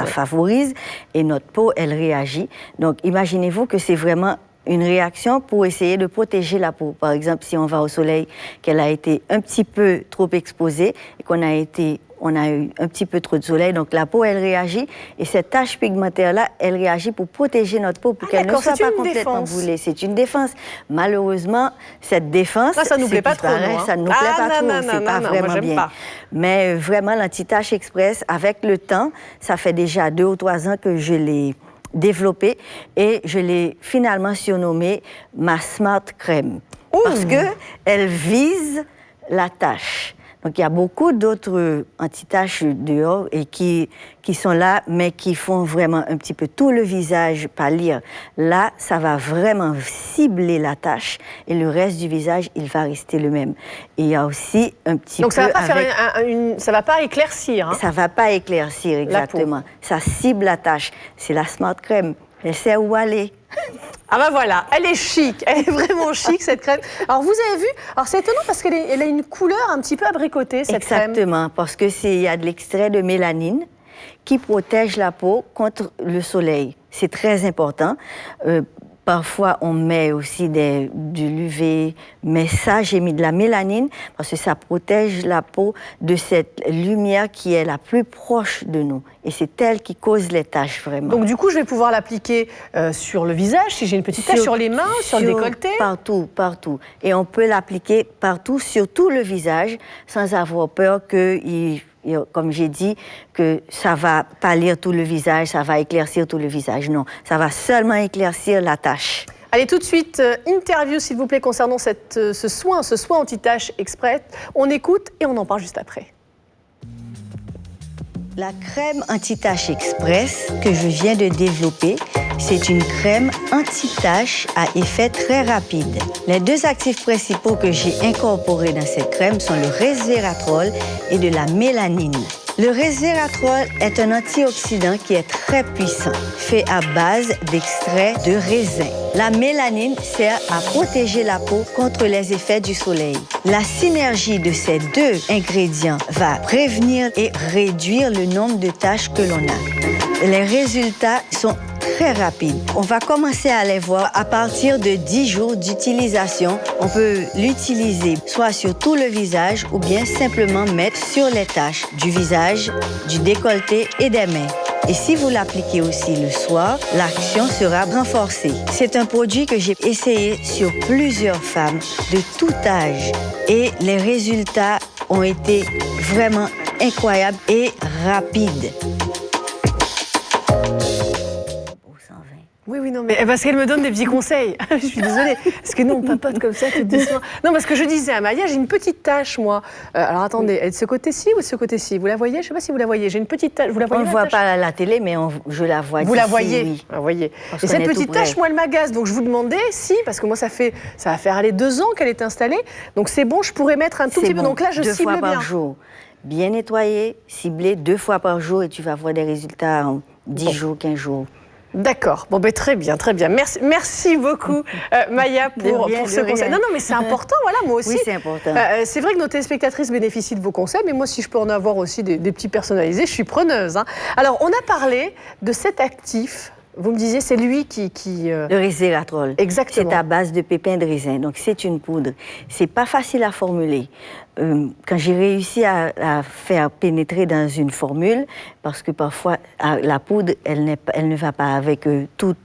favorise et notre peau, elle réagit. Donc, imaginez-vous que c'est vraiment une réaction pour essayer de protéger la peau. Par exemple, si on va au soleil, qu'elle a été un petit peu trop exposée et qu'on a eu un petit peu trop de soleil, donc la peau, elle réagit. Et cette tache pigmentaire-là, elle réagit pour protéger notre peau, pour qu'elle ne soit pas complètement brûlée. C'est une défense. Malheureusement, cette défense, ça nous plaît pas trop, ça ne nous plaît pas trop, c'est pas vraiment bien. Mais vraiment, l'anti-tache express, avec le temps, ça fait déjà 2 ou 3 ans que je l'ai développé et je l'ai finalement surnommée ma Smart Crème. Parce qu'elle vise la tache. Donc, il y a beaucoup d'autres anti-taches dehors et qui sont là, mais qui font vraiment un petit peu tout le visage pâlir. Là, ça va vraiment cibler la tache et le reste du visage, il va rester le même. Et il y a aussi un petit Donc, peu... Donc, ça va pas éclaircir. Ça va pas éclaircir, exactement. Ça cible la tache. C'est la Smart Crème. Elle sait où aller. Ah ben voilà, elle est chic, elle est vraiment chic cette crème. Alors vous avez vu, alors c'est étonnant parce qu'elle a une couleur un petit peu abricotée cette crème. Exactement, parce que il y a de l'extrait de mélanine qui protège la peau contre le soleil. C'est très important. Parfois, on met aussi de l'UV, mais ça, j'ai mis de la mélanine parce que ça protège la peau de cette lumière qui est la plus proche de nous. Et c'est elle qui cause les taches, vraiment. Donc, du coup, je vais pouvoir l'appliquer sur le visage, si j'ai une petite tache, sur les mains, sur le décolleté. Partout. Et on peut l'appliquer partout, sur tout le visage, sans avoir peur comme j'ai dit, que ça va pâlir tout le visage, ça va éclaircir tout le visage. Non, ça va seulement éclaircir la tache. Allez, tout de suite, interview, s'il vous plaît, concernant ce soin anti-tache express. On écoute et on en parle juste après. La crème anti-tache express que je viens de développer, c'est une crème anti-tache à effet très rapide. Les 2 actifs principaux que j'ai incorporés dans cette crème sont le resveratrol et de la mélanine. Le resveratrol est un antioxydant qui est très puissant, fait à base d'extrait de raisin. La mélanine sert à protéger la peau contre les effets du soleil. La synergie de ces deux ingrédients va prévenir et réduire le nombre de taches que l'on a. Les résultats sont très rapides. On va commencer à les voir à partir de 10 jours d'utilisation. On peut l'utiliser soit sur tout le visage ou bien simplement mettre sur les taches du visage, du décolleté et des mains. Et si vous l'appliquez aussi le soir, l'action sera renforcée. C'est un produit que j'ai essayé sur plusieurs femmes de tout âge et les résultats ont été vraiment incroyables et rapides. Oui, non, mais parce qu'elle me donne des petits conseils. Je suis désolée. Parce que nous, on papote comme ça tout doucement. Non, parce que je disais à Maya, j'ai une petite tache, moi. Alors attendez, elle est de ce côté-ci ou de ce côté-ci? Vous la voyez? Je ne sais pas si vous la voyez. J'ai une petite tache. Vous la voyez? On ne voit pas à la télé, mais je la vois d'ici. Vous la voyez? Oui. Vous voyez. Et cette petite tache, moi, elle m'agace. Donc je vous demandais si, parce que moi, ça va faire aller 2 ans qu'elle est installée. Donc c'est bon, je pourrais mettre un tout petit peu. Donc là, je cible bien. 2 fois par jour. Bien nettoyé, ciblé 2 fois par jour et tu vas voir des résultats en 10 jours, 15 jours. D'accord. Bon, ben très bien, très bien. Merci beaucoup, Maya, pour ce conseil. Non, mais c'est important, voilà, moi aussi. Oui, c'est important. C'est vrai que nos téléspectatrices bénéficient de vos conseils, mais moi, si je peux en avoir aussi des petits personnalisés, je suis preneuse. Hein. Alors, on a parlé de cet actif. Vous me disiez, c'est lui qui... Le resveratrol. Exactement. C'est à base de pépins de raisin, donc c'est une poudre. C'est pas facile à formuler. Quand j'ai réussi à faire pénétrer dans une formule, parce que parfois, la poudre, elle ne va pas avec tout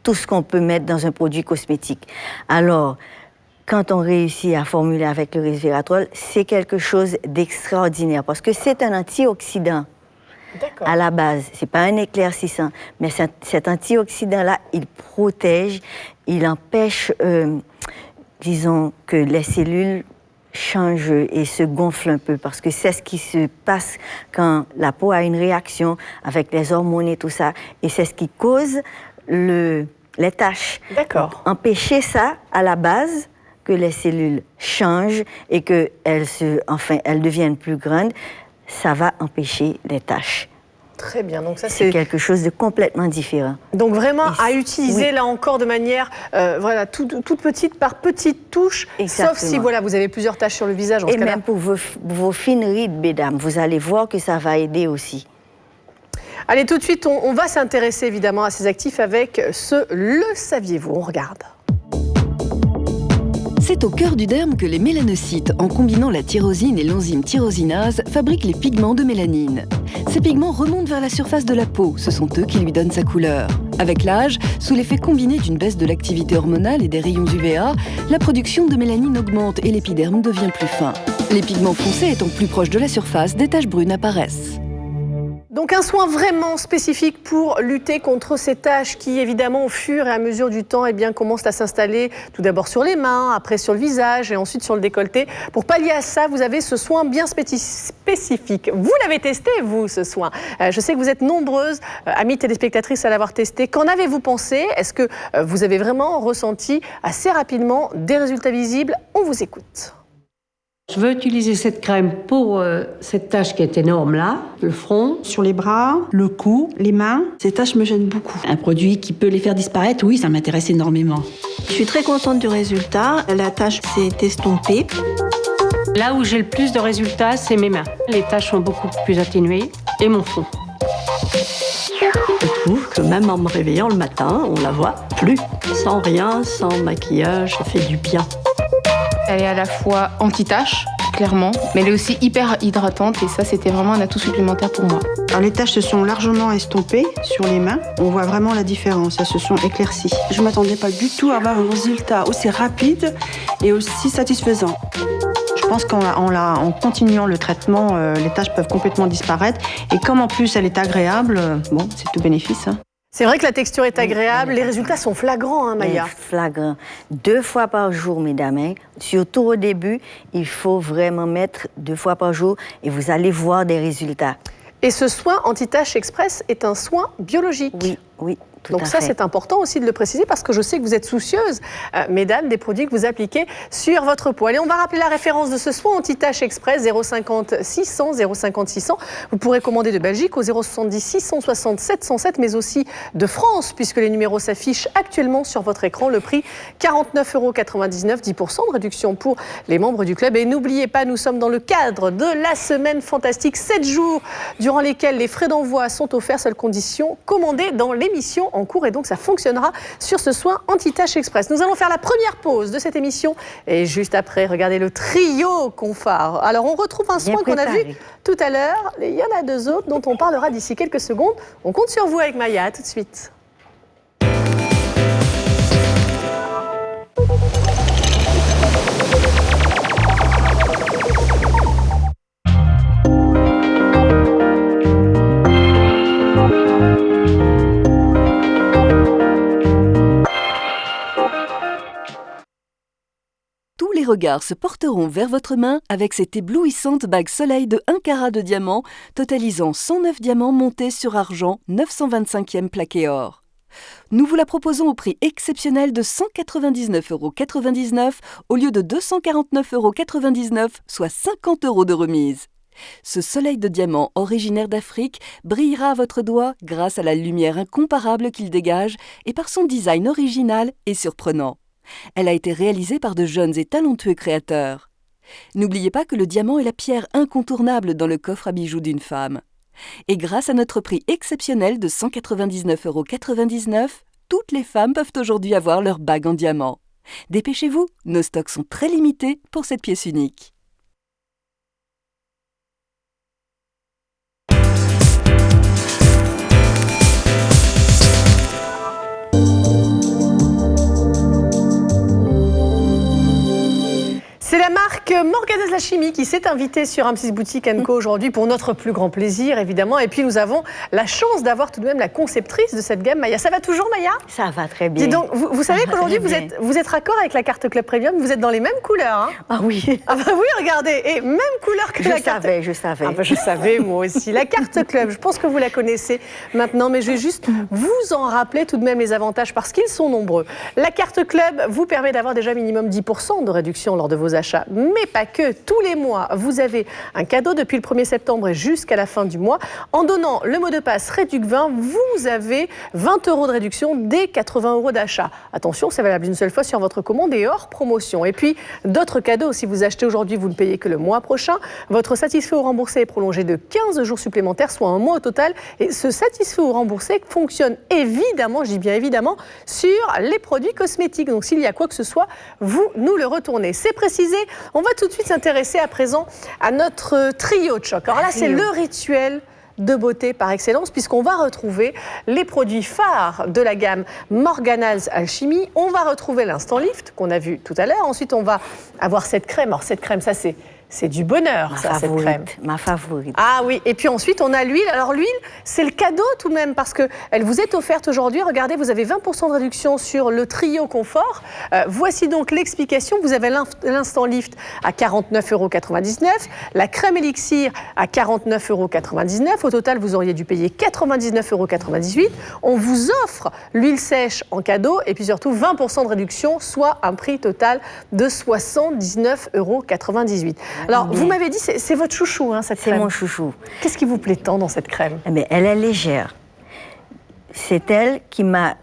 ce qu'on peut mettre dans un produit cosmétique. Alors, quand on réussit à formuler avec le resveratrol, c'est quelque chose d'extraordinaire, parce que c'est un antioxydant. À la base, c'est pas un éclaircissant, mais cet antioxydant-là, il protège, il empêche, disons, que les cellules changent et se gonflent un peu, parce que c'est ce qui se passe quand la peau a une réaction avec les hormones et tout ça, et c'est ce qui cause les taches. D'accord. Donc, empêcher ça à la base, que les cellules changent et qu'elles deviennent plus grandes, ça va empêcher les taches. Très bien, donc ça c'est quelque chose de complètement différent. Donc vraiment à utiliser là encore de manière toute petite par petite touche, sauf si vous avez plusieurs taches sur le visage. Et même pour vos fines rides, mesdames, vous allez voir que ça va aider aussi. Allez, tout de suite, on va s'intéresser évidemment à ces actifs avec ce Le saviez-vous? On regarde. C'est au cœur du derme que les mélanocytes, en combinant la tyrosine et l'enzyme tyrosinase, fabriquent les pigments de mélanine. Ces pigments remontent vers la surface de la peau, ce sont eux qui lui donnent sa couleur. Avec l'âge, sous l'effet combiné d'une baisse de l'activité hormonale et des rayons UVA, la production de mélanine augmente et l'épiderme devient plus fin. Les pigments foncés étant plus proches de la surface, des taches brunes apparaissent. Donc un soin vraiment spécifique pour lutter contre ces taches qui, évidemment, au fur et à mesure du temps, commencent à s'installer tout d'abord sur les mains, après sur le visage et ensuite sur le décolleté. Pour pallier à ça, vous avez ce soin bien spécifique. Vous l'avez testé, vous, ce soin. Je sais que vous êtes nombreuses, amies téléspectatrices, à l'avoir testé. Qu'en avez-vous pensé? Est-ce que vous avez vraiment ressenti assez rapidement des résultats visibles? On vous écoute. Je veux utiliser cette crème pour cette tache qui est énorme là, le front, sur les bras, le cou, les mains. Ces taches me gênent beaucoup. Un produit qui peut les faire disparaître, oui, ça m'intéresse énormément. Je suis très contente du résultat. La tache s'est estompée. Là où j'ai le plus de résultats, c'est mes mains. Les taches sont beaucoup plus atténuées et mon front. Je trouve que même en me réveillant le matin, on la voit plus. Sans rien, sans maquillage, ça fait du bien. Elle est à la fois anti-tache, clairement, mais elle est aussi hyper hydratante et ça, c'était vraiment un atout supplémentaire pour moi. Alors les taches se sont largement estompées sur les mains. On voit vraiment la différence, elles se sont éclaircies. Je ne m'attendais pas du tout à avoir un résultat aussi rapide et aussi satisfaisant. Je pense qu'en continuant le traitement, les taches peuvent complètement disparaître. Et comme en plus elle est agréable, c'est tout bénéfice. Hein. C'est vrai que la texture est agréable, les résultats sont flagrants, hein, Maya? Flagrants. 2 fois par jour, mesdames. Hein. Surtout au début, il faut vraiment mettre 2 fois par jour et vous allez voir des résultats. Et ce soin anti-tache express est un soin biologique? Oui, Donc à ça, fait. c'est important aussi de le préciser parce que je sais que vous êtes soucieuses, mesdames, des produits que vous appliquez sur votre peau. Allez, on va rappeler la référence de ce soin anti-tache express 050 600 050 600. Vous pourrez commander de Belgique au 070 660 707, mais aussi de France, puisque les numéros s'affichent actuellement sur votre écran. Le prix 49,99 €, 10% de réduction pour les membres du club. Et n'oubliez pas, nous sommes dans le cadre de la semaine fantastique, 7 jours durant lesquels les frais d'envoi sont offerts, seule condition, commandez dans l'émission en cours, et donc ça fonctionnera sur ce soin anti-tache express. Nous allons faire la première pause de cette émission et juste après, regardez le trio Confort. Alors on retrouve un soin qu'on a vu tout à l'heure, et il y en a deux autres dont on parlera d'ici quelques secondes. On compte sur vous avec Maya, à tout de suite. Tous les regards se porteront vers votre main avec cette éblouissante bague soleil de 1 carat de diamant, totalisant 109 diamants montés sur argent 925e plaqué or. Nous vous la proposons au prix exceptionnel de 199,99 € au lieu de 249,99 €, soit 50 € de remise. Ce soleil de diamant originaire d'Afrique brillera à votre doigt grâce à la lumière incomparable qu'il dégage et par son design original et surprenant. Elle a été réalisée par de jeunes et talentueux créateurs. N'oubliez pas que le diamant est la pierre incontournable dans le coffre à bijoux d'une femme. Et grâce à notre prix exceptionnel de 199,99 €, toutes les femmes peuvent aujourd'hui avoir leur bague en diamant. Dépêchez-vous, nos stocks sont très limités pour cette pièce unique. C'est la marque Morgana's La Chimie qui s'est invitée sur M6 Boutique & Co aujourd'hui pour notre plus grand plaisir, évidemment. Et puis nous avons la chance d'avoir tout de même la conceptrice de cette gamme, Maya. Ça va toujours, Maya? Ça va très bien. Dis donc, vous savez qu'aujourd'hui vous êtes raccord avec la carte Club Premium, vous êtes dans les mêmes couleurs. Hein? Ah oui. Ah bah oui, regardez, et même couleur que la carte. Je savais. Ah bah je savais, moi aussi. La carte Club, je pense que vous la connaissez maintenant, mais je vais juste vous en rappeler tout de même les avantages parce qu'ils sont nombreux. La carte Club vous permet d'avoir déjà minimum 10% de réduction lors de vos achats, mais pas que. Tous les mois, vous avez un cadeau depuis le 1er septembre et jusqu'à la fin du mois. En donnant le mot de passe REDUC20, vous avez 20 € de réduction dès 80 € d'achat. Attention, c'est valable une seule fois sur votre commande et hors promotion. Et puis, d'autres cadeaux, si vous achetez aujourd'hui, vous ne payez que le mois prochain. Votre satisfait ou remboursé est prolongé de 15 jours supplémentaires, soit un mois au total. Et ce satisfait ou remboursé fonctionne évidemment, je dis bien évidemment, sur les produits cosmétiques. Donc, s'il y a quoi que ce soit, vous nous le retournez. C'est précisé. On va tout de suite s'intéresser à présent à notre trio de choc. Alors là, c'est le rituel de beauté par excellence, puisqu'on va retrouver les produits phares de la gamme Morgana's Alchimie. On va retrouver l'Instant Lift qu'on a vu tout à l'heure. Ensuite, on va avoir cette crème. Alors cette crème, ça c'est du bonheur, cette crème. Ma favorite. Ah oui, et puis ensuite, on a l'huile. Alors l'huile, c'est le cadeau tout de même, parce qu'elle vous est offerte aujourd'hui. Regardez, vous avez 20% de réduction sur le trio confort. Voici donc l'explication. Vous avez l'Instant Lift à 49,99 €, la crème élixir à 49,99 €. Au total, vous auriez dû payer 99,98 €. On vous offre l'huile sèche en cadeau, et puis surtout 20% de réduction, soit un prix total de 79,98 €. Alors, vous m'avez dit, c'est votre chouchou, hein, cette crème. C'est mon chouchou. Qu'est-ce qui vous plaît tant dans cette crème? Mais elle est légère. C'est elle qui m'a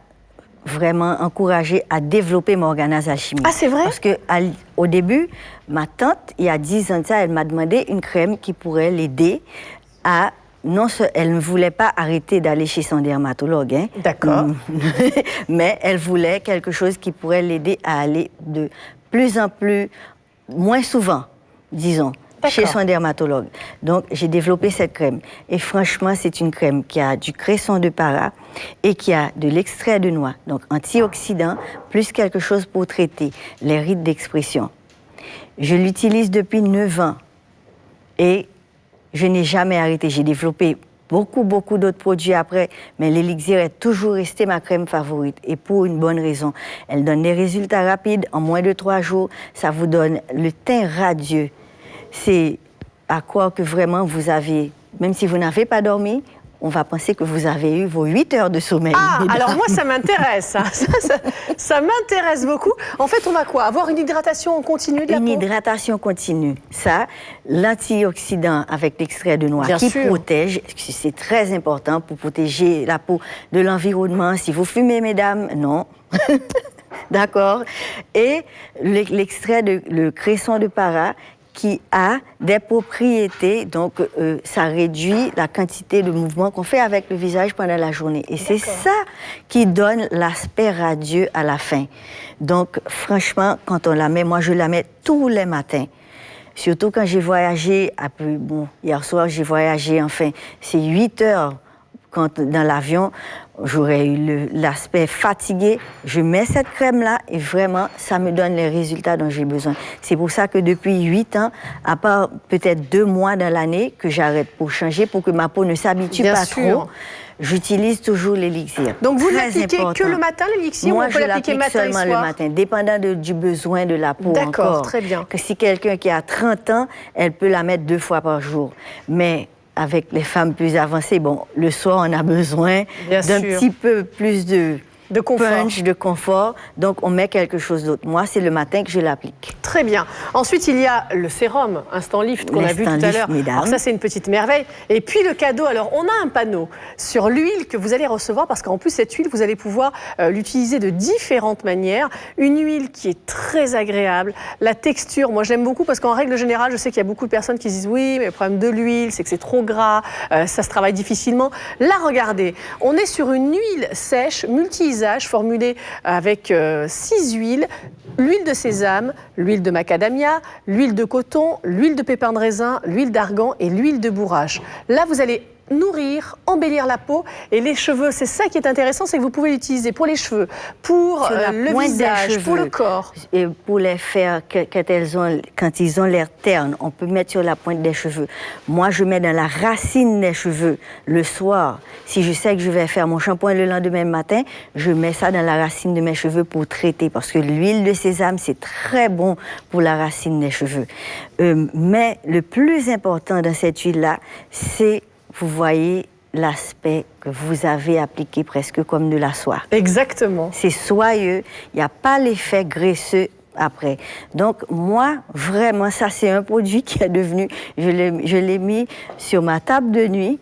vraiment encouragée à développer Morgana's Alchimie. Ah, c'est vrai? Parce qu'au début, ma tante, il y a 10 ans de ça, elle m'a demandé une crème qui pourrait l'aider à... elle ne voulait pas arrêter d'aller chez son dermatologue. Hein. D'accord. Mais elle voulait quelque chose qui pourrait l'aider à aller de plus en plus, moins souvent, disons, chez son dermatologue. Donc, j'ai développé cette crème. Et franchement, c'est une crème qui a du cresson de para et qui a de l'extrait de noix, donc antioxydant, plus quelque chose pour traiter les rides d'expression. Je l'utilise depuis 9 ans et je n'ai jamais arrêté. J'ai développé beaucoup d'autres produits après, mais l'élixir est toujours resté ma crème favorite, et pour une bonne raison. Elle donne des résultats rapides, en moins de 3 jours, ça vous donne le teint radieux. C'est à croire que vraiment vous avez, même si vous n'avez pas dormi, on va penser que vous avez eu vos 8 heures de sommeil. Ah, alors moi, ça m'intéresse. Ça m'intéresse beaucoup. En fait, on va quoi? Avoir une hydratation continue de la peau? Une hydratation continue. Ça, l'antioxydant avec l'extrait de noix Bien qui sûr. protège, c'est très important pour protéger la peau de l'environnement. Si vous fumez, mesdames, non. D'accord. Et l'extrait de le cresson de para qui a des propriétés, donc ça réduit la quantité de mouvements qu'on fait avec le visage pendant la journée. Et c'est ça qui donne l'aspect radieux à la fin. Donc franchement, quand on la met, moi je la mets tous les matins. Surtout quand j'ai voyagé, hier soir j'ai voyagé, enfin, c'est 8 heures dans l'avion, j'aurais eu l'aspect fatigué. Je mets cette crème-là et vraiment, ça me donne les résultats dont j'ai besoin. C'est pour ça que depuis 8 ans, à part peut-être 2 mois dans l'année, que j'arrête pour changer, pour que ma peau ne s'habitue pas trop, j'utilise toujours l'élixir. Donc vous l'appliquez que le matin, l'élixir, ou on peut l'appliquer matin et soir? Seulement le matin, dépendant du besoin de la peau. D'accord, très bien. Que si quelqu'un qui a 30 ans, elle peut la mettre 2 fois par jour. Mais avec les femmes plus avancées, le soir, on a besoin d'un petit peu plus de confort. Punch, de confort. Donc, on met quelque chose d'autre. Moi, c'est le matin que je l'applique. Très bien. Ensuite, il y a le sérum Instant Lift qu'on a vu tout à l'heure. Alors ça, c'est une petite merveille. Et puis, le cadeau. Alors, on a un panneau sur l'huile que vous allez recevoir parce qu'en plus, cette huile, vous allez pouvoir l'utiliser de différentes manières. Une huile qui est très agréable. La texture, moi, j'aime beaucoup parce qu'en règle générale, je sais qu'il y a beaucoup de personnes qui disent oui, mais le problème de l'huile, c'est que c'est trop gras, ça se travaille difficilement. Là, regardez, on est sur une huile sèche, multi-usage, formulée avec 6 huiles. L'huile de sésame, l'huile de macadamia, l'huile de coton, l'huile de pépin de raisin, l'huile d'argan et l'huile de bourrache. Là, vous allez nourrir, embellir la peau et les cheveux. C'est ça qui est intéressant, c'est que vous pouvez l'utiliser pour les cheveux, pour le visage, pour le corps. Et pour les faire, quand ils ont l'air ternes, on peut mettre sur la pointe des cheveux. Moi, je mets dans la racine des cheveux le soir. Si je sais que je vais faire mon shampoing le lendemain matin, je mets ça dans la racine de mes cheveux pour traiter. Parce que l'huile de sésame, c'est très bon pour la racine des cheveux. Mais le plus important dans cette huile-là, c'est vous voyez l'aspect que vous avez appliqué presque comme de la soie. Exactement. C'est soyeux, il n'y a pas l'effet graisseux après. Donc moi, vraiment, ça c'est un produit qui est devenu, je l'ai mis sur ma table de nuit.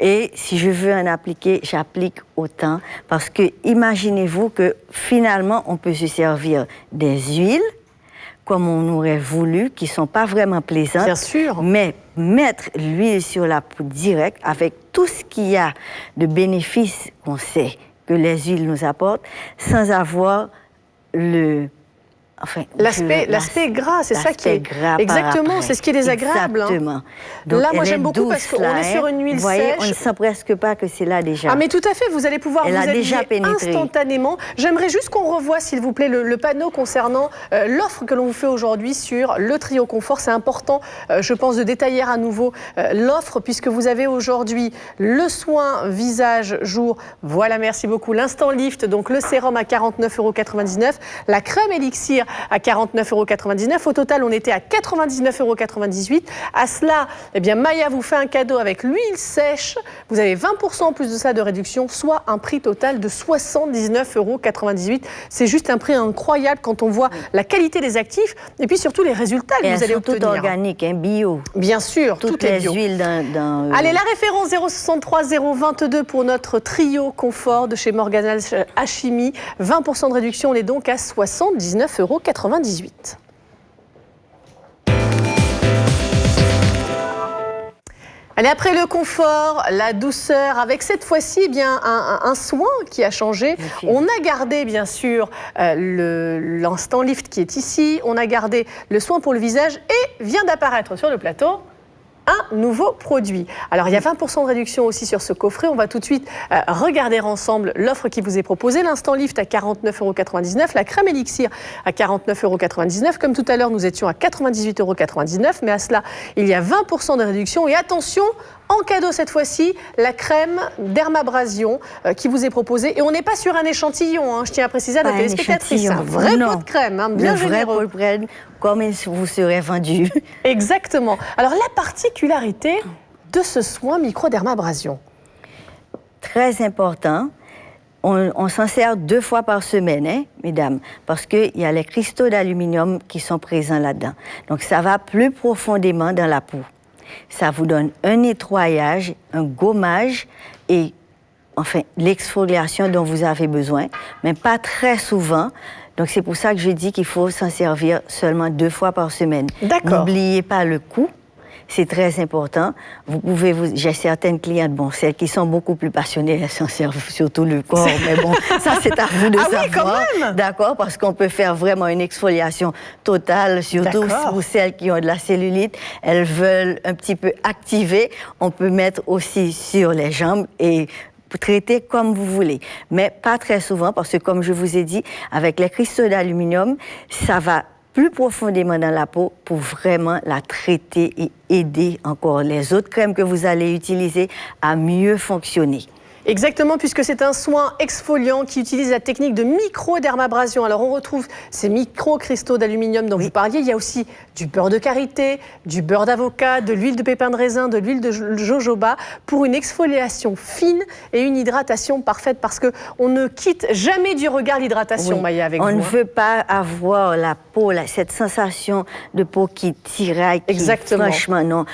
Et si je veux en appliquer, j'applique autant. Parce que imaginez-vous que finalement, on peut se servir des huiles comme on aurait voulu, qui ne sont pas vraiment plaisantes. Bien sûr. Mais mettre l'huile sur la peau directe, avec tout ce qu'il y a de bénéfices qu'on sait que les huiles nous apportent, sans avoir l'aspect gras, c'est ça qui est gras. Exactement, c'est ce qui est désagréable. Exactement. Donc, là, moi, j'aime beaucoup parce qu'on est sur une huile vous voyez, sèche. On ne sent presque pas que c'est là déjà. Ah, mais tout à fait, vous allez pouvoir vous habiller instantanément. J'aimerais juste qu'on revoie, s'il vous plaît, le panneau concernant l'offre que l'on vous fait aujourd'hui sur le Trio Confort. C'est important, je pense, de détailler à nouveau l'offre, puisque vous avez aujourd'hui le soin visage jour. Voilà, merci beaucoup. L'Instant Lift, donc le sérum à 49,99 €, la crème élixir à 49,99 €. Au total, on était à 99,98 €. À cela, eh bien, Maya vous fait un cadeau avec l'huile sèche. Vous avez 20% en plus de ça de réduction, soit un prix total de 79,98 €. C'est juste un prix incroyable quand on voit la qualité des actifs et puis surtout les résultats que vous allez obtenir. Tout organique, bio. Bien sûr, toutes tout est les bio. huiles Allez, la référence 063 022 pour notre Trio Confort de chez Morganal Hachimi. 20% de réduction, on est donc à 79,98 €. Allez, après le confort, la douceur, avec cette fois-ci eh bien un soin qui a changé. On a gardé bien sûr l'Instant Lift qui est ici, on a gardé le soin pour le visage et vient d'apparaître sur le plateau un nouveau produit. Alors, il y a 20% de réduction aussi sur ce coffret. On va tout de suite regarder ensemble l'offre qui vous est proposée. L'Instant Lift à 49,99 €, la crème élixir à 49,99 €. Comme tout à l'heure, nous étions à 98,99 €, mais à cela, il y a 20% de réduction. Et attention, en cadeau cette fois-ci, la crème Dermabrasion qui vous est proposée. Et on n'est pas sur un échantillon, hein, je tiens à préciser à nos téléspectatrices. C'est un vrai pot de crème, hein, bien généreux. Le vrai pot de crème, comme vous serez vendu. Exactement. Alors, la particularité de ce soin microdermabrasion. très important, on s'en sert 2 fois par semaine, hein, mesdames, parce qu'il y a les cristaux d'aluminium qui sont présents là-dedans. Donc, ça va plus profondément dans la peau. Ça vous donne un nettoyage, un gommage et, enfin, l'exfoliation dont vous avez besoin, mais pas très souvent. Donc, c'est pour ça que je dis qu'il faut s'en servir seulement 2 fois par semaine. D'accord. N'oubliez pas le cou. C'est très important. J'ai certaines clientes, bon, celles qui sont beaucoup plus passionnées, elles s'en servent surtout le corps, mais bon, ça c'est à vous de savoir. Oui, quand même. D'accord, parce qu'on peut faire vraiment une exfoliation totale, surtout pour celles qui ont de la cellulite. Elles veulent un petit peu activer. On peut mettre aussi sur les jambes et traiter comme vous voulez, mais pas très souvent, parce que comme je vous ai dit, avec les cristaux d'aluminium, ça va plus profondément dans la peau pour vraiment la traiter et aider encore les autres crèmes que vous allez utiliser à mieux fonctionner. Exactement, puisque c'est un soin exfoliant qui utilise la technique de microdermabrasion. Alors on retrouve ces micro-cristaux d'aluminium dont vous parliez. Il y a aussi du beurre de karité, du beurre d'avocat, de l'huile de pépin de raisin, de l'huile de jojoba pour une exfoliation fine et une hydratation parfaite, parce qu'on ne quitte jamais du regard l'hydratation, Maya, avec vous. On ne veut pas avoir la peau, cette sensation de peau qui tiraille, franchement non,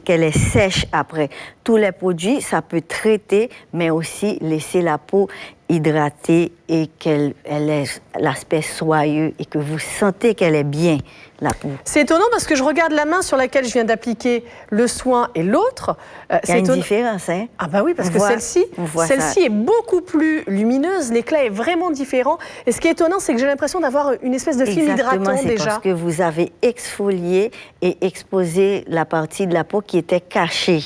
qu'elle est sèche après. Tous les produits, ça peut traiter, mais aussi laisser la peau hydratée et qu'elle ait l'aspect soyeux et que vous sentez qu'elle est bien, la peau. C'est étonnant parce que je regarde la main sur laquelle je viens d'appliquer le soin et l'autre. Il y a une différence, hein? Ah bah oui, parce que celle-ci est beaucoup plus lumineuse, l'éclat est vraiment différent. Et ce qui est étonnant, c'est que j'ai l'impression d'avoir une espèce de film hydratant c'est déjà. Parce que vous avez exfolié et exposé la partie de la peau qui était cachée.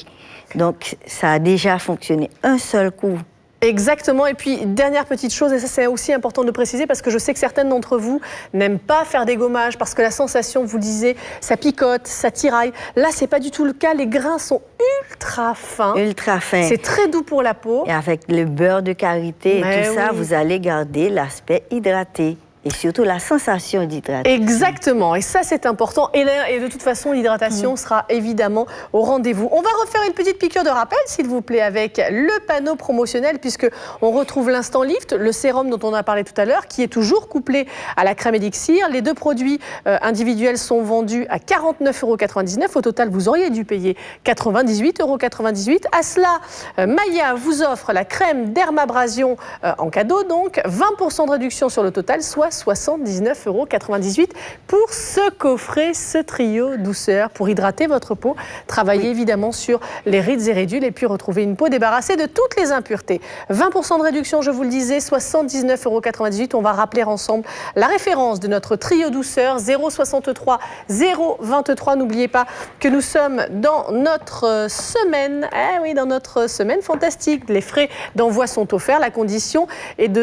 Donc, ça a déjà fonctionné. Un seul coup. Exactement. Et puis, dernière petite chose, et ça c'est aussi important de préciser, parce que je sais que certaines d'entre vous n'aiment pas faire des gommages, parce que la sensation, vous le disiez, ça picote, ça tiraille. Là, c'est pas du tout le cas. Les grains sont ultra fins. Ultra fins. C'est très doux pour la peau. Et avec le beurre de karité et tout ça, vous allez garder l'aspect hydraté. Et surtout la sensation d'hydratation. Exactement, et ça c'est important. Et de toute façon, l'hydratation sera évidemment au rendez-vous. On va refaire une petite piqûre de rappel, s'il vous plaît, avec le panneau promotionnel, puisque on retrouve l'Instant Lift, le sérum dont on a parlé tout à l'heure, qui est toujours couplé à la crème Elixir. Les 2 produits individuels sont vendus à 49,99 €. Au total, vous auriez dû payer 98,98 €. À cela, Maya vous offre la crème Dermabrasion en cadeau, donc 20% de réduction sur le total, soit 79,98 € pour ce coffret, ce trio douceur pour hydrater votre peau, travailler évidemment sur les rides et ridules et puis retrouver une peau débarrassée de toutes les impuretés. 20% de réduction, je vous le disais, 79,98 €. On va rappeler ensemble la référence de notre trio douceur 063 023. N'oubliez pas que nous sommes dans notre semaine, dans notre semaine fantastique. Les frais d'envoi sont offerts. La condition est de